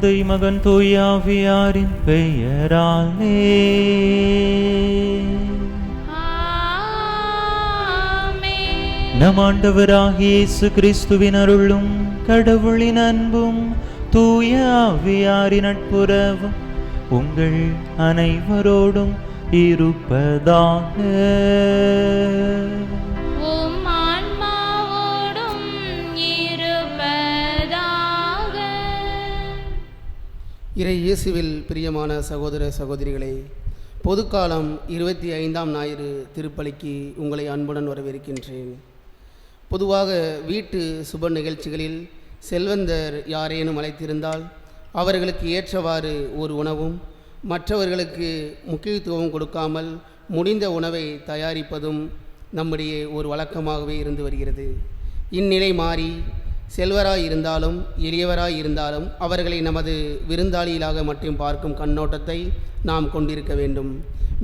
தந்தை மகன் தூய ஆவியாரின் பெயராலே. நம் ஆண்டவராகிய இயேசு கிறிஸ்துவின் அருளும் கடவுளின் அன்பும் தூய ஆவியாரின் நட்புறவும் உங்கள் அனைவரோடும் இருப்பதாக. இறை இயேசுவில் பிரியமான சகோதர சகோதரிகளே, பொதுக்காலம் 25ஆம் ஞாயிறு திருப்பலிக்கு உங்களை அன்புடன் வரவேற்கின்றேன். பொதுவாக வீட்டு சுப நிகழ்ச்சிகளில் செல்வந்தர் யாரேனும் அழைத்திருந்தால் அவர்களுக்கு ஏற்றவாறு ஒரு உணவும் மற்றவர்களுக்கு முக்கியத்துவம் கொடுக்காமல் முடிந்த உணவை தயாரிப்பதும் நம்முடைய ஒரு வழக்கமாகவே இருந்து வருகிறது. இந்நிலை மாறி செல்வராய் இருந்தாலும் எளியவராய் இருந்தாலும் அவர்களை நமது விருந்தாளிகளாக மட்டும் பார்க்கும் கண்ணோட்டத்தை நாம் கொண்டிருக்க வேண்டும்.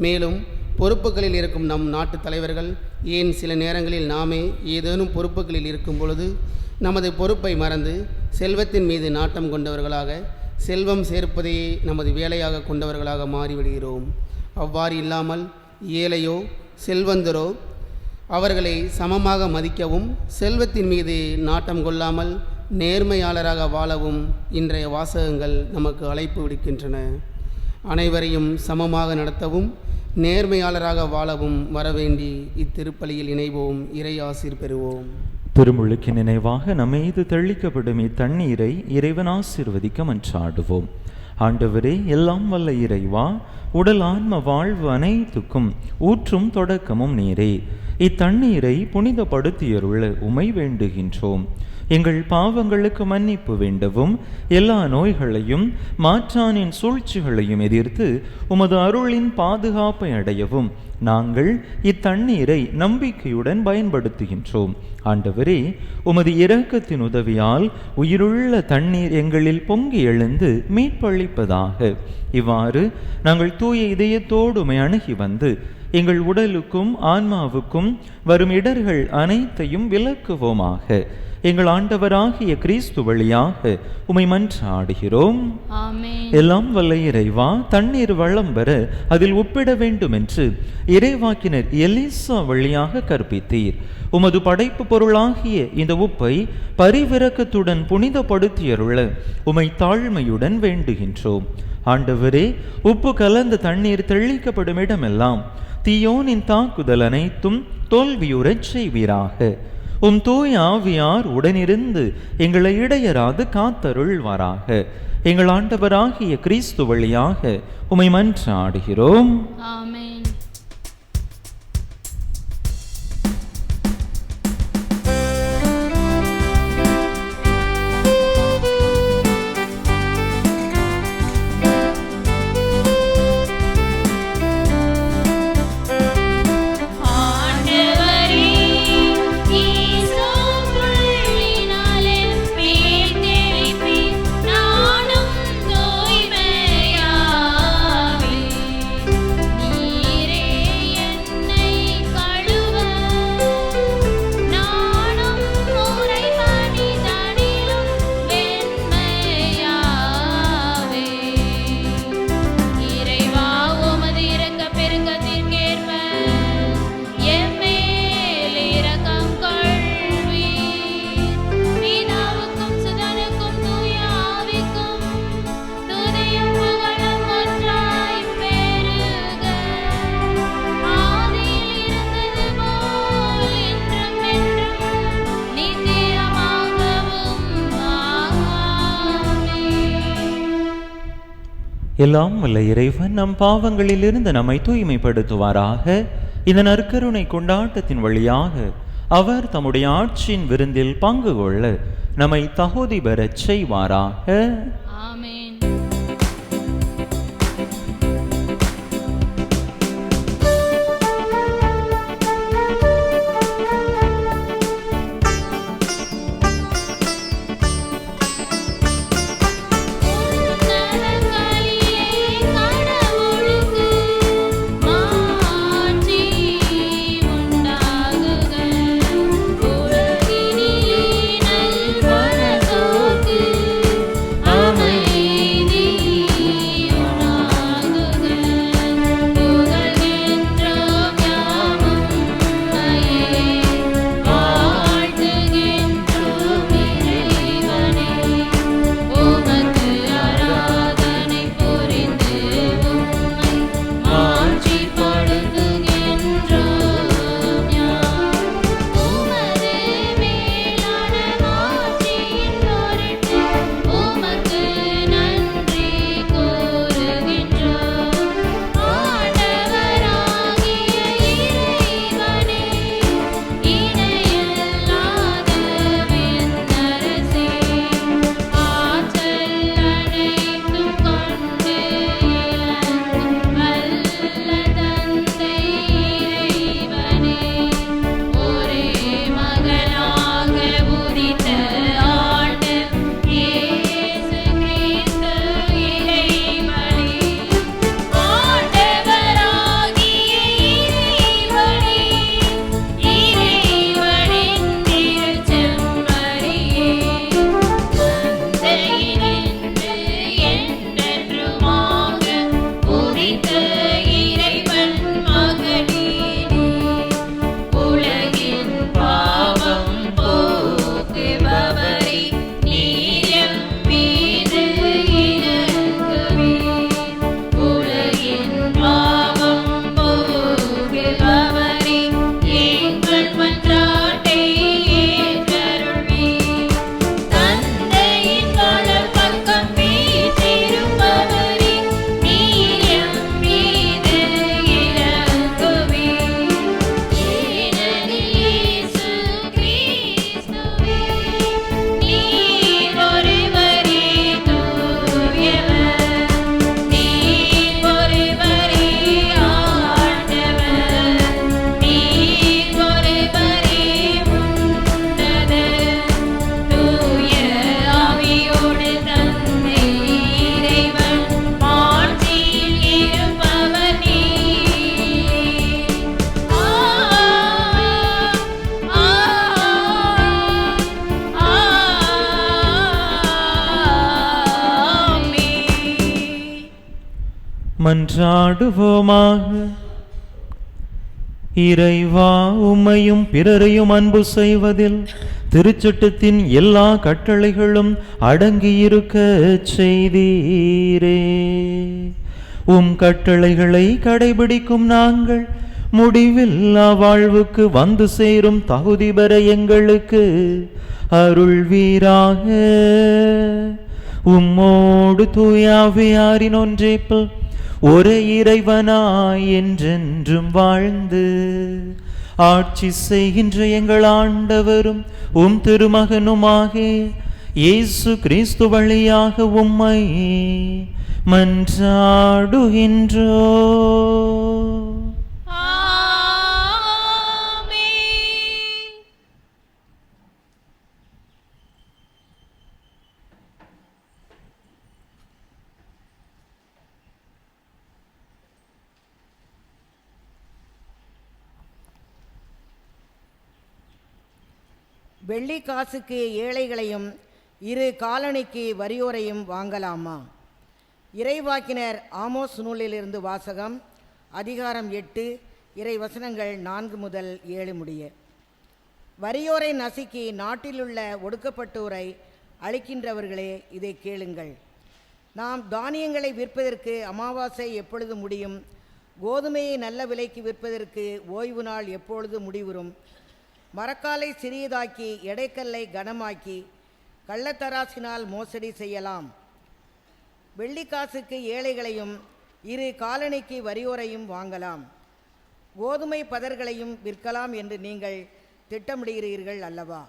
மேலும் பொறுப்புகளில் இருக்கும் நம் நாட்டு தலைவர்கள், ஏன் சில நேரங்களில் நாமே ஏதேனும் பொறுப்புகளில் இருக்கும் பொழுது நமது பொறுப்பை மறந்து செல்வத்தின் மீது நாட்டம் கொண்டவர்களாக, செல்வம் சேர்ப்பதையே நமது வேலையாக கொண்டவர்களாக மாறிவிடுகிறோம். அவ்வாறு இல்லாமல் ஏழையோ செல்வந்தரோ அவர்களை சமமாக மதிக்கவும், செல்வத்தின் மீது நாட்டம் கொள்ளாமல் நேர்மையாளராக வாழவும் இன்றைய வாசகங்கள் நமக்கு அழைப்பு விடுக்கின்றன. அனைவரையும் சமமாக நடத்தவும் நேர்மையாளராக வாழவும் வரவேண்டி இத்திருப்பலியில் இணைவோம். இறை ஆசீர் பெறுவோம். திருமுழுக்கு நினைவாக நம்மீது தெளிக்கப்படும் இத்தண்ணீரை இறைவன் ஆசீர்வதிக்க மன்றாடுவோம். ஆண்டவரே, எல்லாம் வல்ல இறைவா, உடல் ஆன்ம வாழ்வு அனைத்துக்கும் ஊற்றும் தொடக்கமும் நீரே. இத்தண்ணீரை புனிதப்படுத்தியருள உமை வேண்டுகின்றோம். எங்கள் பாவங்களுக்கு மன்னிப்பு வேண்டவும், எல்லா நோய்களையும் மாற்றானின் சூழ்ச்சிகளையும் எதிர்த்து உமது அருளின் பாதுகாப்பை அடையவும் நாங்கள் இத்தண்ணீரை நம்பிக்கையுடன் பயன்படுத்துகின்றோம். ஆண்டவரே, உமது இரக்கத்தின் உதவியால் உயிருள்ள தண்ணீர் எங்களில் பொங்கி எழுந்து மீட்பளிப்பதாக. இவ்வாறு நாங்கள் தூய இதயத்தோடு உம்மை அணுகி வந்து எங்கள் உடலுக்கும் ஆன்மாவுக்கும் வரும் இடர்கள் அனைத்தையும் விலக்குவோமாக. எங்கள் ஆண்டவராகிய கிறிஸ்து வழியாக உம்மை மன்றாடுகிறோம். எல்லாம் வல்ல இறைவா, தண்ணீர் வளம் பெற அதில் உப்பிட வேண்டும் என்று இறைவாக்கினர் எலிசா வழியாக கற்பித்தீர். உமது படைப்பு பொருளாகிய இந்த உப்பை பரிவிரக்கத்துடன் புனிதப்படுத்தியருள உம்மை தாழ்மையுடன் வேண்டுகின்றோம். ஆண்டவரே, உப்பு கலந்த தண்ணீர் தெளிக்கப்படும் இடமெல்லாம் தீயோனின் தாக்குதல் அனைத்தும் தோல்வியுறச் செய்வீராக. உம் தூய ஆவியார் உடனிருந்து எங்களை இடையராது காத்தருள்வாராக. எங்கள் ஆண்டவராகிய கிறிஸ்து வழியாக உம்மை மன்றாடுகிறோம். ஆமென். எல்லாம் வல்ல இறைவன் நம் பாவங்களிலிருந்து நம்மை தூய்மைப்படுத்துவாராக. இந்த நற்கருணை கொண்டாட்டத்தின் வழியாக அவர் தம்முடைய ஆட்சியின் விருந்தில் பங்கு கொள்ள நம்மை தகுதி பெறச் செய்வாராக. ஆமென். ஆமென். மன்றாடுவோமாக. இறைவா, உம்மையும் பிறரையும் அன்பு செய்வதில் திருச்சட்டத்தின் எல்லா கட்டளைகளும் அடங்கியிருக்க செய்தீரே. உம் கட்டளைகளை கடைபிடிக்கும் நாங்கள் முடிவில்லா வாழ்வுக்கு வந்து சேரும் தகுதி பெற எங்களுக்கு அருள்வீராக. உம்மோடு தூயாவியாரின் ஒன்றேப்பில் ஒரே இறைவனாய் என்றென்றும் வாழ்ந்து ஆட்சி செய்கின்ற எங்கள் ஆண்டவரும் உம் திருமகனுமாகிய இயேசு கிறிஸ்து வழியாக உம்மை மன்றாடுகின்றோ. வெள்ளி காசுக்கு ஏழைகளையும் இரு காலணிக்கு வறியோரையும் வாங்கலாமா? இறைவாக்கினர் ஆமோஸ் நூலிலிருந்து வாசகம். அதிகாரம் 8, இறை வசனங்கள் 4 முதல் 7 முடிய. வறியோரை நசுக்கி நாட்டிலுள்ள ஒடுக்கப்பட்டோரை அழிக்கின்றவர்களே, இதை கேளுங்கள். நாம் தானியங்களை விற்பதற்கு அமாவாசை எப்பொழுது முடியும்? கோதுமையை நல்ல விலைக்கு விற்பதற்கு ஓய்வு நாள் எப்பொழுது முடிவுறும்? மரக்காலை சிறியதாக்கி எடைக்கல்லை கனமாக்கி கள்ளத்தராசினால் மோசடி செய்யலாம். வெள்ளிக்காசுக்கு ஏழைகளையும் இரு காலணிக்கு வறியோரையும் வாங்கலாம். கோதுமை பதர்களையும் விற்கலாம் என்று நீங்கள் திட்டமிடுகிறீர்கள் அல்லவா?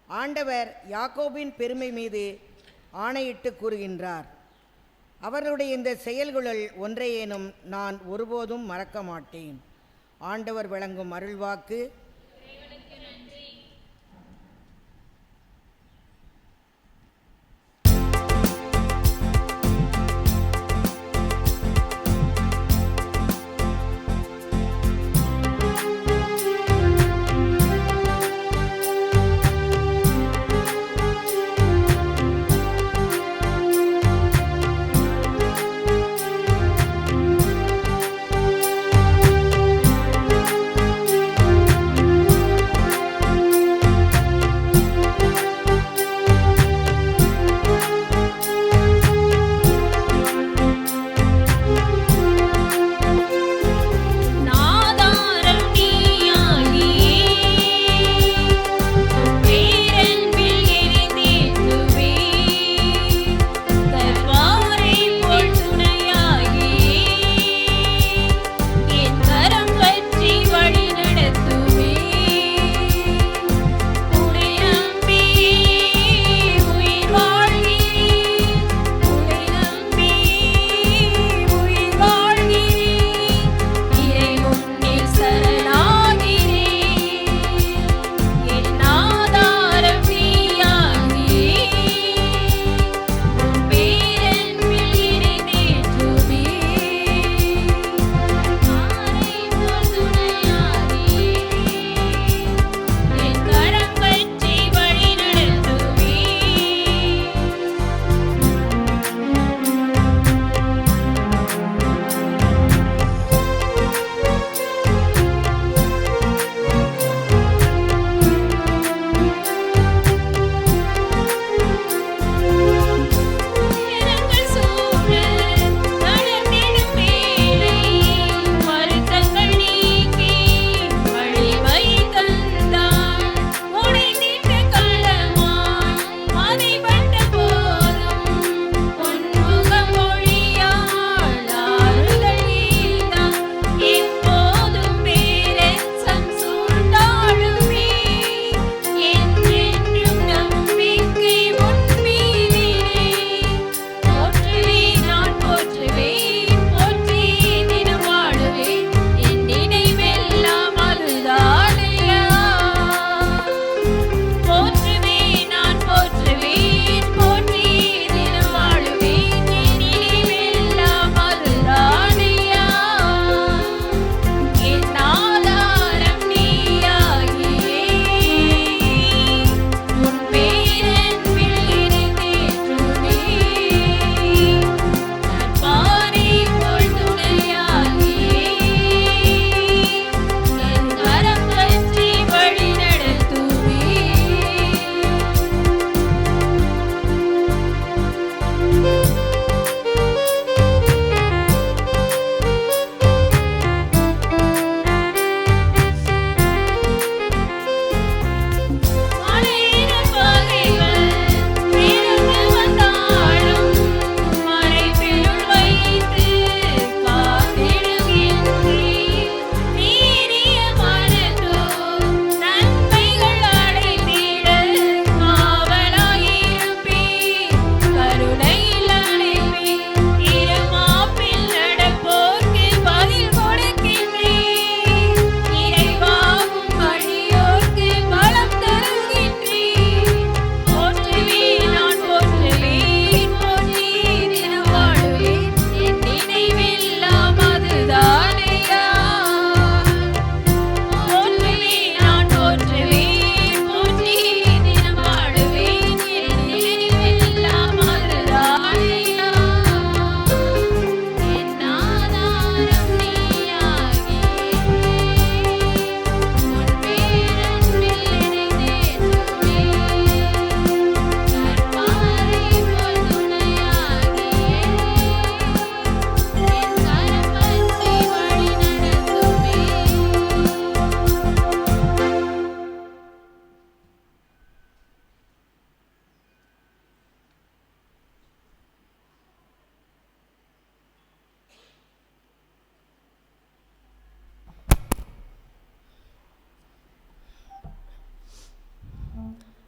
ஆண்டவர் யாக்கோபின் பெருமை மீது ஆணையிட்டு கூறுகின்றார், அவர்களுடைய இந்த செயல்களுள் ஒன்றையேனும் நான் ஒருபோதும் மறக்க மாட்டேன். ஆண்டவர் வழங்கும் அருள்வாக்கு.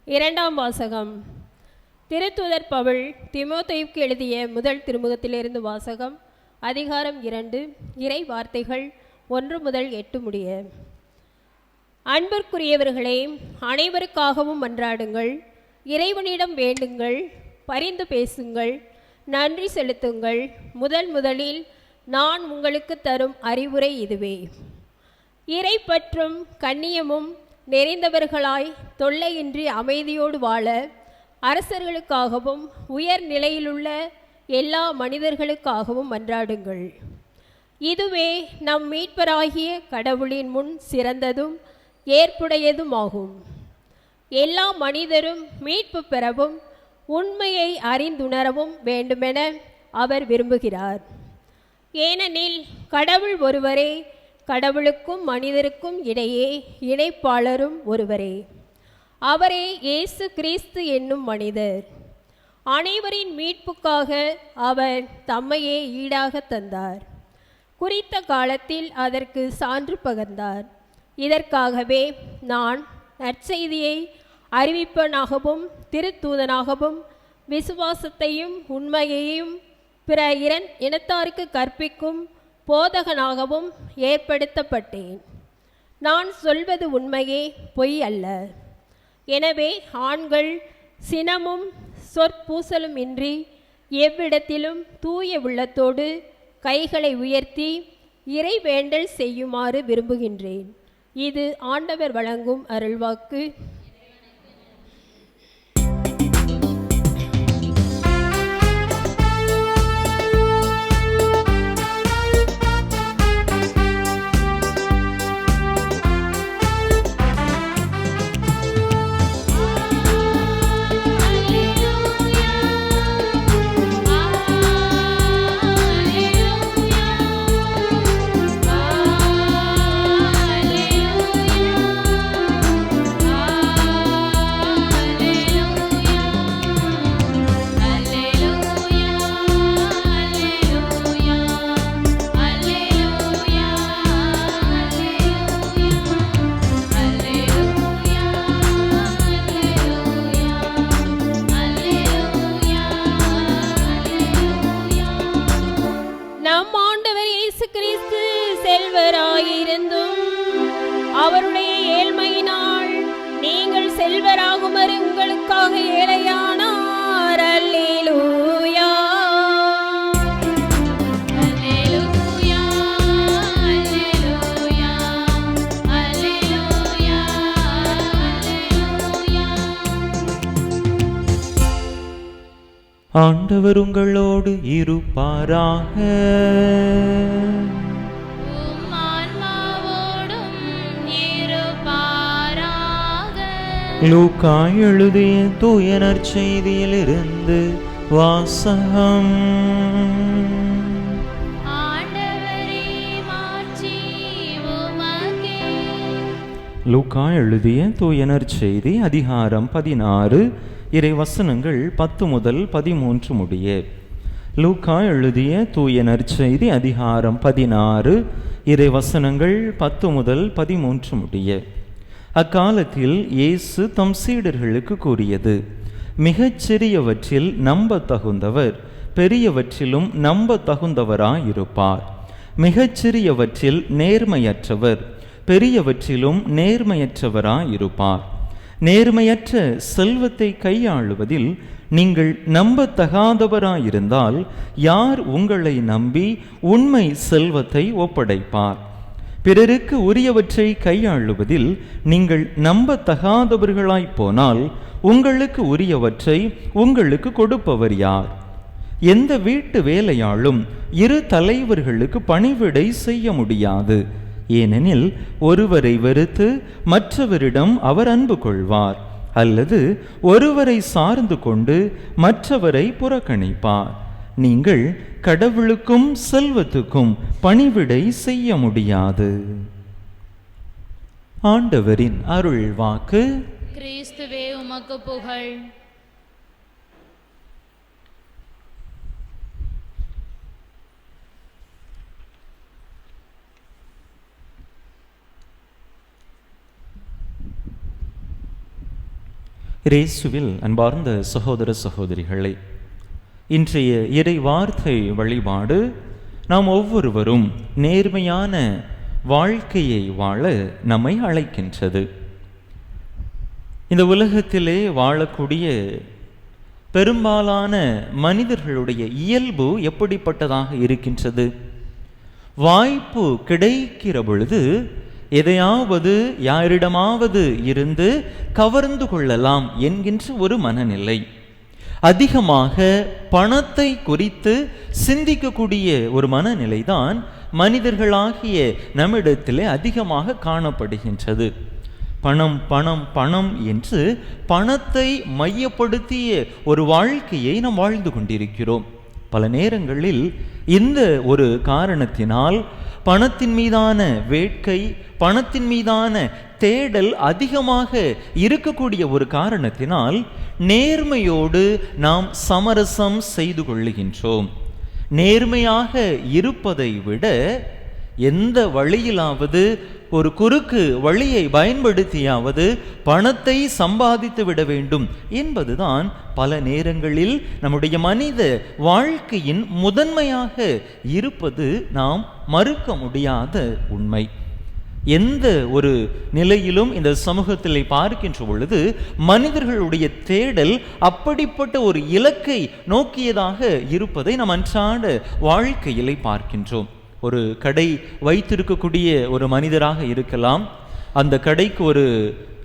இரண்டாம் வாசகம். திருத்தூதர் பவுல் தீமோத்தேயுவுக்கு எழுதிய முதல் திருமுகத்திலிருந்து வாசகம். அதிகாரம் 2, இறை வார்த்தைகள் 1 முதல் 8 முடிய. அன்பிற்குரியவர்களே, அனைவருக்காகவும் மன்றாடுங்கள், இறைவனிடம் வேண்டுங்கள், பரிந்து பேசுங்கள், நன்றி செலுத்துங்கள். முதலில் நான் உங்களுக்கு தரும் அறிவுரை இதுவே: இறை பற்றும் கண்ணியமும் நிறைந்தவர்களாய் தொல்லையின்றி அமைதியோடு வாழ அரசர்களுக்காகவும் உயர் நிலையிலுள்ள எல்லா மனிதர்களுக்காகவும் மன்றாடுங்கள். இதுவே நம் மீட்பராகிய கடவுளின் முன் சிறந்ததும் ஏற்புடையதுமாகும். எல்லா மனிதரும் மீட்பு பெறவும் உண்மையை அறிந்துணரவும் வேண்டுமென அவர் விரும்புகிறார். ஏனெனில் கடவுள் ஒருவரே, கடவுளுக்கும் மனிதருக்கும் இடையே இணைப்பாளரும் ஒருவரே. அவரே இயேசு கிறிஸ்து என்னும் மனிதர். அனைவரின் மீட்புக்காக அவர் தம்மையே ஈடாக தந்தார். குறித்த காலத்தில் அதற்கு சான்று பகர்ந்தார். இதற்காகவே நான் நற்செய்தியை அறிவிப்பனாகவும் திருத்தூதனாகவும் விசுவாசத்தையும் உண்மையையும் பிற இனத்தாருக்கு கற்பிக்கும் போதகனாகவும் ஏற்படுத்தப்பட்டேன். நான் சொல்வது உண்மையே, பொய் அல்ல. எனவே ஆண்கள் சினமும் சொற்பூசலும் இன்றி எவ்விடத்திலும் தூய உள்ளத்தோடு கைகளை உயர்த்தி இறைவேண்டல் செய்யுமாறு விரும்புகின்றேன். இது ஆண்டவர் வழங்கும் அருள்வாக்கு. செல்வராயிருந்தும் அவருடைய ஏழ்மையினால் நீங்கள் செல்வராகுமாறு உங்களுக்காக ஏழையானார். அல்லேலூயா, அல்லேலூயா, அல்லேலூயா, அல்லேலூயா, அல்லேலூயா. ஆண்டவர் உங்களோடு இருப்பாராக. லூக்கா எழுதிய தூய நற்செய்தியிலிருந்து வாசகம். லூக்கா எழுதிய தூய நற்செய்தி அதிகாரம் 16, இறை வசனங்கள் 10 முதல் 13 முடிய. லூக்கா எழுதிய தூய நற்செய்தி அதிகாரம் 16, இறை வசனங்கள் 10 முதல் 13 முடிய. அக்காலத்தில் இயேசு தம் சீடர்களுக்கு கூறியது: மிகச் சிறியவற்றில் நம்ப தகுந்தவர் பெரியவற்றிலும் நம்ப தகுந்தவராயிருப்பார். மிகச் சிறியவற்றில் நேர்மையற்றவர் பெரியவற்றிலும் நேர்மையற்றவராயிருப்பார். நேர்மையற்ற செல்வத்தை கையாளுவதில் நீங்கள் நம்பத்தகாதவராயிருந்தால் யார் உங்களை நம்பி உண்மை செல்வத்தை ஒப்படைப்பார்? பிறருக்கு உரியவற்றை கையாளுவதில் நீங்கள் நம்பத்தகாதவர்களாய் போனால் உங்களுக்கு உரியவற்றை உங்களுக்கு கொடுப்பவர் யார்? எந்த வீட்டு வேலையாளும் இரு தலைவர்களுக்கு பணிவிடை செய்ய முடியாது. ஏனெனில் ஒருவரை வெறுத்து மற்றவரிடம் அவர் அன்பு கொள்வார், அல்லது ஒருவரை சார்ந்து கொண்டு மற்றவரை புறக்கணிப்பார். நீங்கள் கடவுளுக்கும் செல்வத்துக்கும் பணிவிடை செய்ய முடியாது. ஆண்டவரின் அருள் வாக்கு. கிறிஸ்துவே உமக்கு புகழ். இயேசுவில் அன்பார்ந்த சகோதர சகோதரிகளே, இன்றைய இறை வார்த்தை வழிபாடு நாம் ஒவ்வொருவரும் நேர்மையான வாழ்க்கையை வாழ நம்மை அழைக்கின்றது. இந்த உலகத்திலே வாழக்கூடிய பெரும்பாலான மனிதர்களுடைய இயல்பு எப்படிப்பட்டதாக இருக்கின்றது? வாய்ப்பு கிடைக்கிற பொழுது எதையாவது யாரிடமாவது இருந்து கவர்ந்து கொள்ளலாம் என்கின்ற ஒரு மனநிலை, அதிகமாக பணத்தை குறித்து சிந்திக்கக்கூடிய ஒரு மனநிலைதான் மனிதர்களாகிய நம்மிடத்திலே அதிகமாக காணப்படுகின்றது. பணம் பணம் பணம் என்று பணத்தை மையப்படுத்திய ஒரு வாழ்க்கையை நாம் வாழ்ந்து கொண்டிருக்கிறோம். பல நேரங்களில் இந்த ஒரு காரணத்தினால் பணத்தின் மீதான வேட்கை, பணத்தின் மீதான தேடல் அதிகமாக இருக்கக்கூடிய ஒரு காரணத்தினால் நேர்மையோடு நாம் சமரசம் செய்து கொள்ளுகின்றோம். நேர்மையாக இருப்பதை விட எந்த வழியிலாவது ஒரு குறுக்கு வழியை பயன்படுத்தியாவது பணத்தை சம்பாதித்து விட வேண்டும் என்பதுதான் பல நேரங்களில் நம்முடைய மனித வாழ்க்கையின் முதன்மையாக இருப்பது நாம் மறுக்க முடியாத உண்மை. எந்த ஒரு நிலையிலும் இந்த சமூகத்தில் பார்க்கின்ற பொழுது மனிதர்களுடைய தேடல் அப்படிப்பட்ட ஒரு இலக்கை நோக்கியதாக இருப்பதை நாம் அன்றாட வாழ்க்கையிலே பார்க்கின்றோம். ஒரு கடை வைத்திருக்கக்கூடிய ஒரு மனிதராக இருக்கலாம். அந்த கடைக்கு ஒரு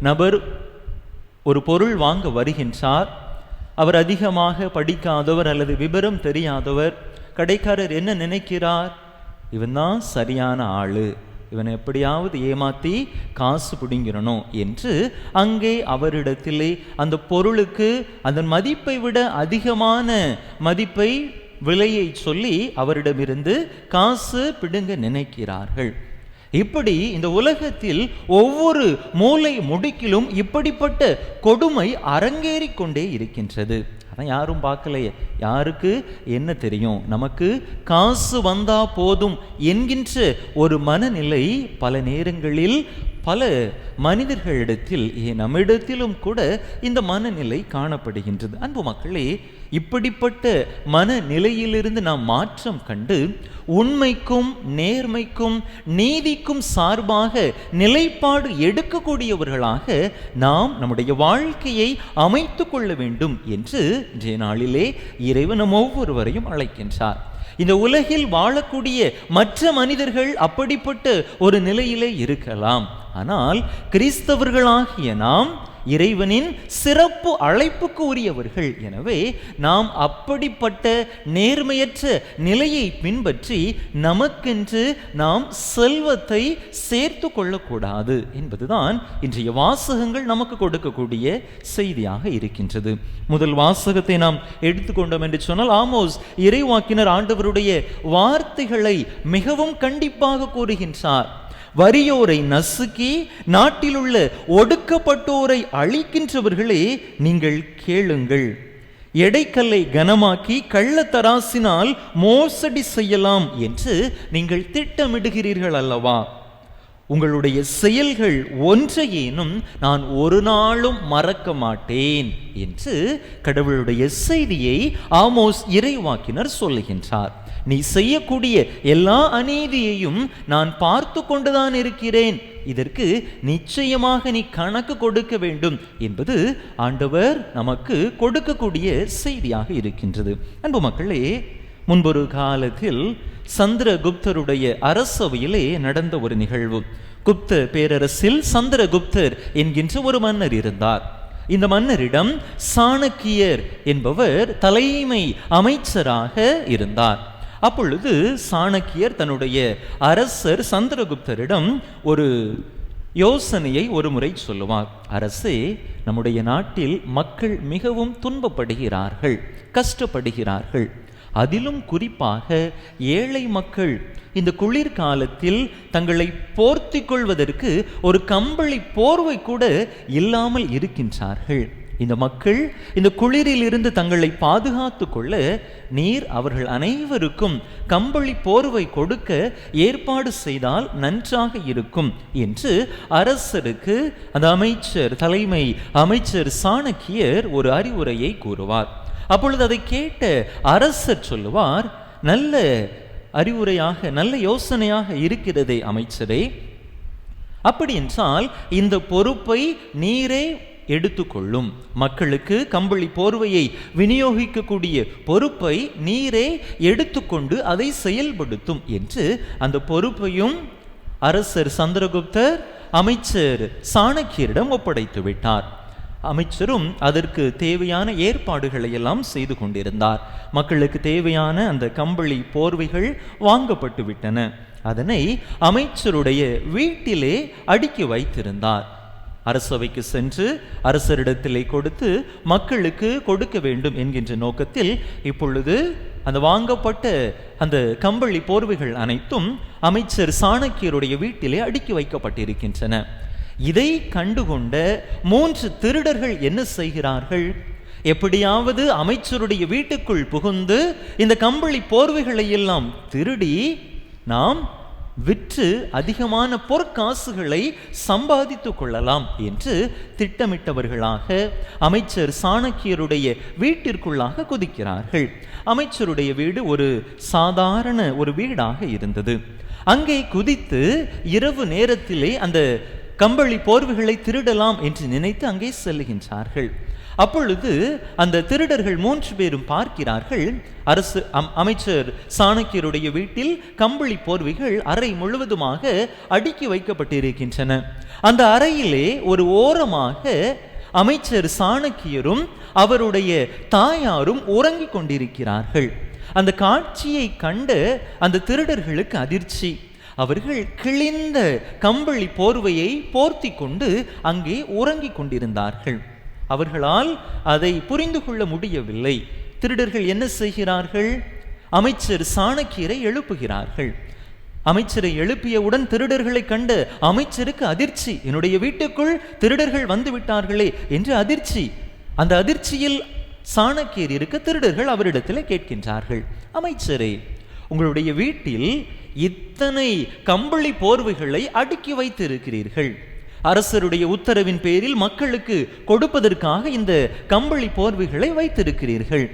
நபர் ஒரு பொருள் வாங்க வருகின்றார். அவர் அதிகமாக படிக்காதவர் அல்லது விபரம் தெரியாதவர். கடைக்காரர் என்ன நினைக்கிறார்? இவன் தான் சரியான ஆளு, இவனை எப்படியாவது ஏமாற்றி காசு பிடிங்கிறணும் என்று அங்கே அவரிடத்திலே அந்த பொருளுக்கு அதன் மதிப்பை விட அதிகமான மதிப்பை, விலையை சொல்லி அவரிடமிருந்து காசு பிடுங்க நினைக்கிறார்கள். இப்படி இந்த உலகத்தில் ஒவ்வொரு மூலை முடுக்கிலும் இப்படிப்பட்ட கொடுமை அரங்கேறிக் கொண்டே இருக்கின்றது. அதான் யாரும் பார்க்கலையே, யாருக்கு என்ன தெரியும், நமக்கு காசு வந்தா போதும் என்கின்ற ஒரு மனநிலை பல நேரங்களில் பல மனிதர்களிடத்தில், நம்மிடத்திலும் கூட இந்த மனநிலை காணப்படுகின்றது. அன்பு மக்களே, இப்படிப்பட்ட மனநிலையிலிருந்து நாம் மாற்றம் கண்டு உண்மைக்கும் நேர்மைக்கும் நீதிக்கும் சார்பாக நிலைப்பாடு எடுக்கக்கூடியவர்களாக நாம் நம்முடைய வாழ்க்கையை அமைத்து கொள்ள வேண்டும் என்று இன்றைய நாளிலே இறைவன் நம் ஒவ்வொருவரையும் அழைக்கின்றார். இந்த உலகில் வாழக்கூடிய மற்ற மனிதர்கள் அப்படிப்பட்ட ஒரு நிலையிலே இருக்கலாம். ஆனால் கிறிஸ்தவர்களாகிய நாம் இறைவனின் சிறப்பு அழைப்புக்கு உரியவர்கள். எனவே நாம் அப்படிப்பட்ட நேர்மையற்ற நிலையை பின்பற்றி நமக்கென்று நாம் செல்வத்தை சேர்த்து கொள்ளக்கூடாது என்பதுதான் இன்றைய வாசகங்கள் நமக்கு கொடுக்கக்கூடிய செய்தியாக இருக்கின்றது. முதல் வாசகத்தை நாம் எடுத்துக்கொண்டோம் என்று சொன்னால், ஆமோஸ் இறைவாக்கினர் ஆண்டவருடைய வார்த்தைகளை மிகவும் கண்டிப்பாக கூறுகின்றார். வறியோரை நசுக்கி நாட்டிலுள்ள ஒடுக்கப்பட்டோரை அழிக்கின்றவர்களே, நீங்கள் கேளுங்கள். எடைக்கல்லை கனமாக்கி கள்ளத்தராசினால் மோசடி செய்யலாம் என்று நீங்கள் திட்டமிடுகிறீர்கள் அல்லவா? உங்களுடைய செயல்கள் ஒன்றையேனும் நான் ஒரு நாளும் மறக்க மாட்டேன் என்று கடவுளுடைய செய்தியை ஆமோஸ் இறைவாக்கினர் சொல்லுகின்றார். நீ செய்யக்கூடிய எல்லா அநீதியையும் நான் பார்த்து கொண்டுதான் இருக்கிறேன், இதற்கு நிச்சயமாக நீ கணக்கு கொடுக்க வேண்டும் என்பது ஆண்டவர் நமக்கு கொடுக்கக்கூடிய செய்தியாக இருக்கின்றது. அன்பு மக்களே, முன்பொரு காலத்தில் சந்திரகுப்தருடைய அரசவையிலே நடந்த ஒரு நிகழ்வு. குப்த பேரரசில் சந்திரகுப்தர் என்கின்ற ஒரு மன்னர் இருந்தார். இந்த மன்னரிடம் சாணக்கியர் என்பவர் தலைமை அமைச்சராக இருந்தார். அப்பொழுது சாணக்கியர் தன்னுடைய அரசர் சந்திரகுப்தரிடம் ஒரு யோசனையை ஒரு முறை சொல்லுவார். அரசே, நம்முடைய நாட்டில் மக்கள் மிகவும் துன்பப்படுகிறார்கள், கஷ்டப்படுகிறார்கள். அதிலும் குறிப்பாக ஏழை மக்கள் இந்த குளிர்காலத்தில் தங்களை போர்த்தி கொள்வதற்கு ஒரு கம்பளி போர்வை கூட இல்லாமல் இருக்கின்றார்கள். இந்த மக்கள் இந்த குளிரில் இருந்து தங்களை பாதுகாத்து கொள்ள நீர் அவர்கள் அனைவருக்கும் கம்பளி போர்வை கொடுக்க ஏற்பாடு செய்தால் நன்றாக இருக்கும் என்று அரசருக்கு அந்த அமைச்சர், தலைமை அமைச்சர் சாணக்கியர் ஒரு அறிவுரையை கூறுவார். அப்பொழுது அதை கேட்ட அரசர் சொல்லுவார், நல்ல அறிவுரையாக, நல்ல யோசனையாக இருக்கிறதே அமைச்சரே. அப்படி என்றால் இந்த பொறுப்பை நீரே எடுத்துக்கொள்ளும். மக்களுக்கு கம்பளி போர்வையை விநியோகிக்கக்கூடிய பொறுப்பை நீரே எடுத்துக்கொண்டு அதை செயல்படுத்தும் என்று அந்த பொறுப்பையும் அரசர் சந்திரகுப்தர் அமைச்சர் சாணக்கியரிடம் ஒப்படைத்து விட்டார். அமைச்சரும் அதற்கு தேவையான ஏற்பாடுகளை எல்லாம் செய்து கொண்டிருந்தார். மக்களுக்கு தேவையான அந்த கம்பளி போர்வைகள் வாங்கப்பட்டு விட்டன. அதனை அமைச்சருடைய வீட்டிலே அடுக்கி வைத்திருந்தார். அரசவைக்கு சென்று அரசரிடத்திலே கொடுத்து மக்களுக்கு கொடுக்க வேண்டும் என்கின்ற நோக்கத்தில் இப்பொழுது அந்த வாங்கப்பட்ட அந்த கம்பளி போர்வைகள் அனைத்தும் அமைச்சர் சாணக்கியருடைய வீட்டிலே அடுக்கி வைக்கப்பட்டிருக்கின்றன. இதை கண்டுகொண்ட 3 திருடர்கள் என்ன செய்கிறார்கள்? எப்படியாவது அமைச்சருடைய வீட்டுக்குள் புகுந்து இந்த கம்பளி போர்வைகளை எல்லாம் திருடி நாம் விற்று அதிகமான பொற்காசுகளை சம்பாதித்து கொள்ளலாம் என்று திட்டமிட்டவர்களாக அமைச்சர் சாணக்கியருடைய வீட்டிற்குள்ளாக குதிக்கிறார்கள். அமைச்சருடைய வீடு ஒரு சாதாரண ஒரு வீடாக இருந்தது. அங்கே குதித்து இரவு நேரத்திலே அந்த கம்பளி போர்வைகளை திருடலாம் என்று நினைத்து அங்கே செல்லுகின்றார்கள். அப்பொழுது அந்த திருடர்கள் 3 பேரும் பார்க்கிறார்கள், அமைச்சர் சாணக்கியருடைய வீட்டில் கம்பளி போர்வைகள் அறை முழுவதுமாக அடுக்கி வைக்கப்பட்டிருக்கின்றன. அந்த அறையிலே ஒரு ஓரமாக அமைச்சர் சாணக்கியரும் அவருடைய தாயாரும் உறங்கிக் கொண்டிருக்கிறார்கள். அந்த காட்சியை கண்ட அந்த திருடர்களுக்கு அதிர்ச்சி. அவர்கள் கிழிந்த கம்பளி போர்வையை போர்த்தி கொண்டு அங்கே உறங்கிக் கொண்டிருந்தார்கள். அவர்களால் அதை புரிந்து கொள்ள முடியவில்லை. திருடர்கள் என்ன செய்கிறார்கள்? அமைச்சர் சாணக்கியரை எழுப்புகிறார்கள். அமைச்சரை எழுப்பியவுடன் திருடர்களை கண்டு அமைச்சருக்கு அதிர்ச்சி. என்னுடைய வீட்டுக்குள் திருடர்கள் வந்து விட்டார்களே என்று அதிர்ச்சி. அந்த அதிர்ச்சியில் சாணக்கியர் இருக்க திருடர்கள் அவரிடத்தில் கேட்கின்றார்கள், அமைச்சரே, உங்களுடைய வீட்டில் இத்தனை கம்பளி போர்வைகளை அடுக்கி வைத்திருக்கிறீர்கள். அரசருடைய உத்தரவின் பேரில் மக்களுக்கு கொடுப்பதற்காக இந்த கம்பளி போர்வைகளை வைத்திருக்கிறீர்கள்.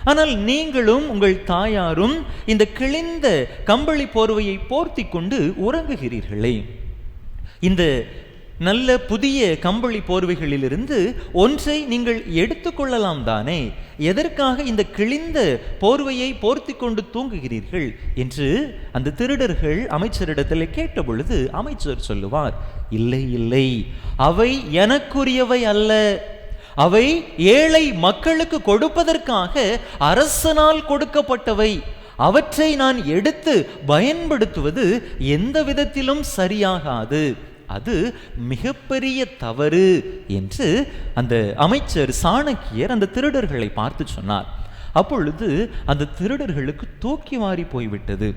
ஆனால் நீங்களும் உங்கள் தாயாரும் இந்த கிழிந்த கம்பளி போர்வையை போர்த்தி கொண்டு உறங்குகிறீர்களே. இந்த நல்ல புதிய கம்பளி போர்வைகளிலிருந்து ஒன்றை நீங்கள் எடுத்துக்கொள்ளலாம் தானே? எதற்காக இந்த கிழிந்த போர்வையை போர்த்தி கொண்டு தூங்குகிறீர்கள் என்று அந்த திருடர்கள் அமைச்சரிடத்தில் கேட்ட பொழுது அமைச்சர் சொல்லுவார், இல்லை இல்லை, அவை எனக்குரியவை அல்ல. அவை ஏழை மக்களுக்கு கொடுப்பதற்காக அரசனால் கொடுக்கப்பட்டவை. அவற்றை நான் எடுத்து பயன்படுத்துவது எந்த விதத்திலும் சரியாகாது. அது மிகப்பெரிய தவறு என்று அந்த அமைச்சர் சாணக்கியர் அந்த திருடர்களை பார்த்து சொன்னார். அப்பொழுது அந்த திருடர்களுக்கு தூக்கி வாரி போய்விட்டது.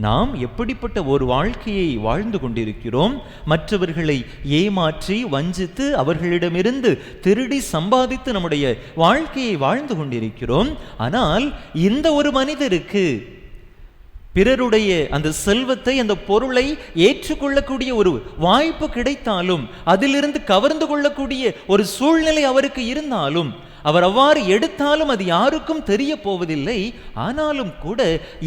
நாம் எப்படிப்பட்ட ஒரு வாழ்க்கையை வாழ்ந்து கொண்டிருக்கிறோம்? மற்றவர்களை ஏமாற்றி வஞ்சித்து அவர்களிடமிருந்து திருடி சம்பாதித்து நம்முடைய வாழ்க்கையை வாழ்ந்து கொண்டிருக்கிறோம். ஆனால் இந்த ஒரு மனிதருக்கு பிறருடைய அந்த செல்வத்தை, அந்த பொருளை ஏற்றுக்கொள்ளக்கூடிய ஒரு வாய்ப்பு கிடைத்தாலும், அதிலிருந்து கவர்ந்து கொள்ளக்கூடிய ஒரு சூழ்நிலை அவருக்கு இருந்தாலும், அவர் அவ்வாறு எடுத்தாலும் அது யாருக்கும் தெரிய போவதில்லை. ஆனாலும் கூட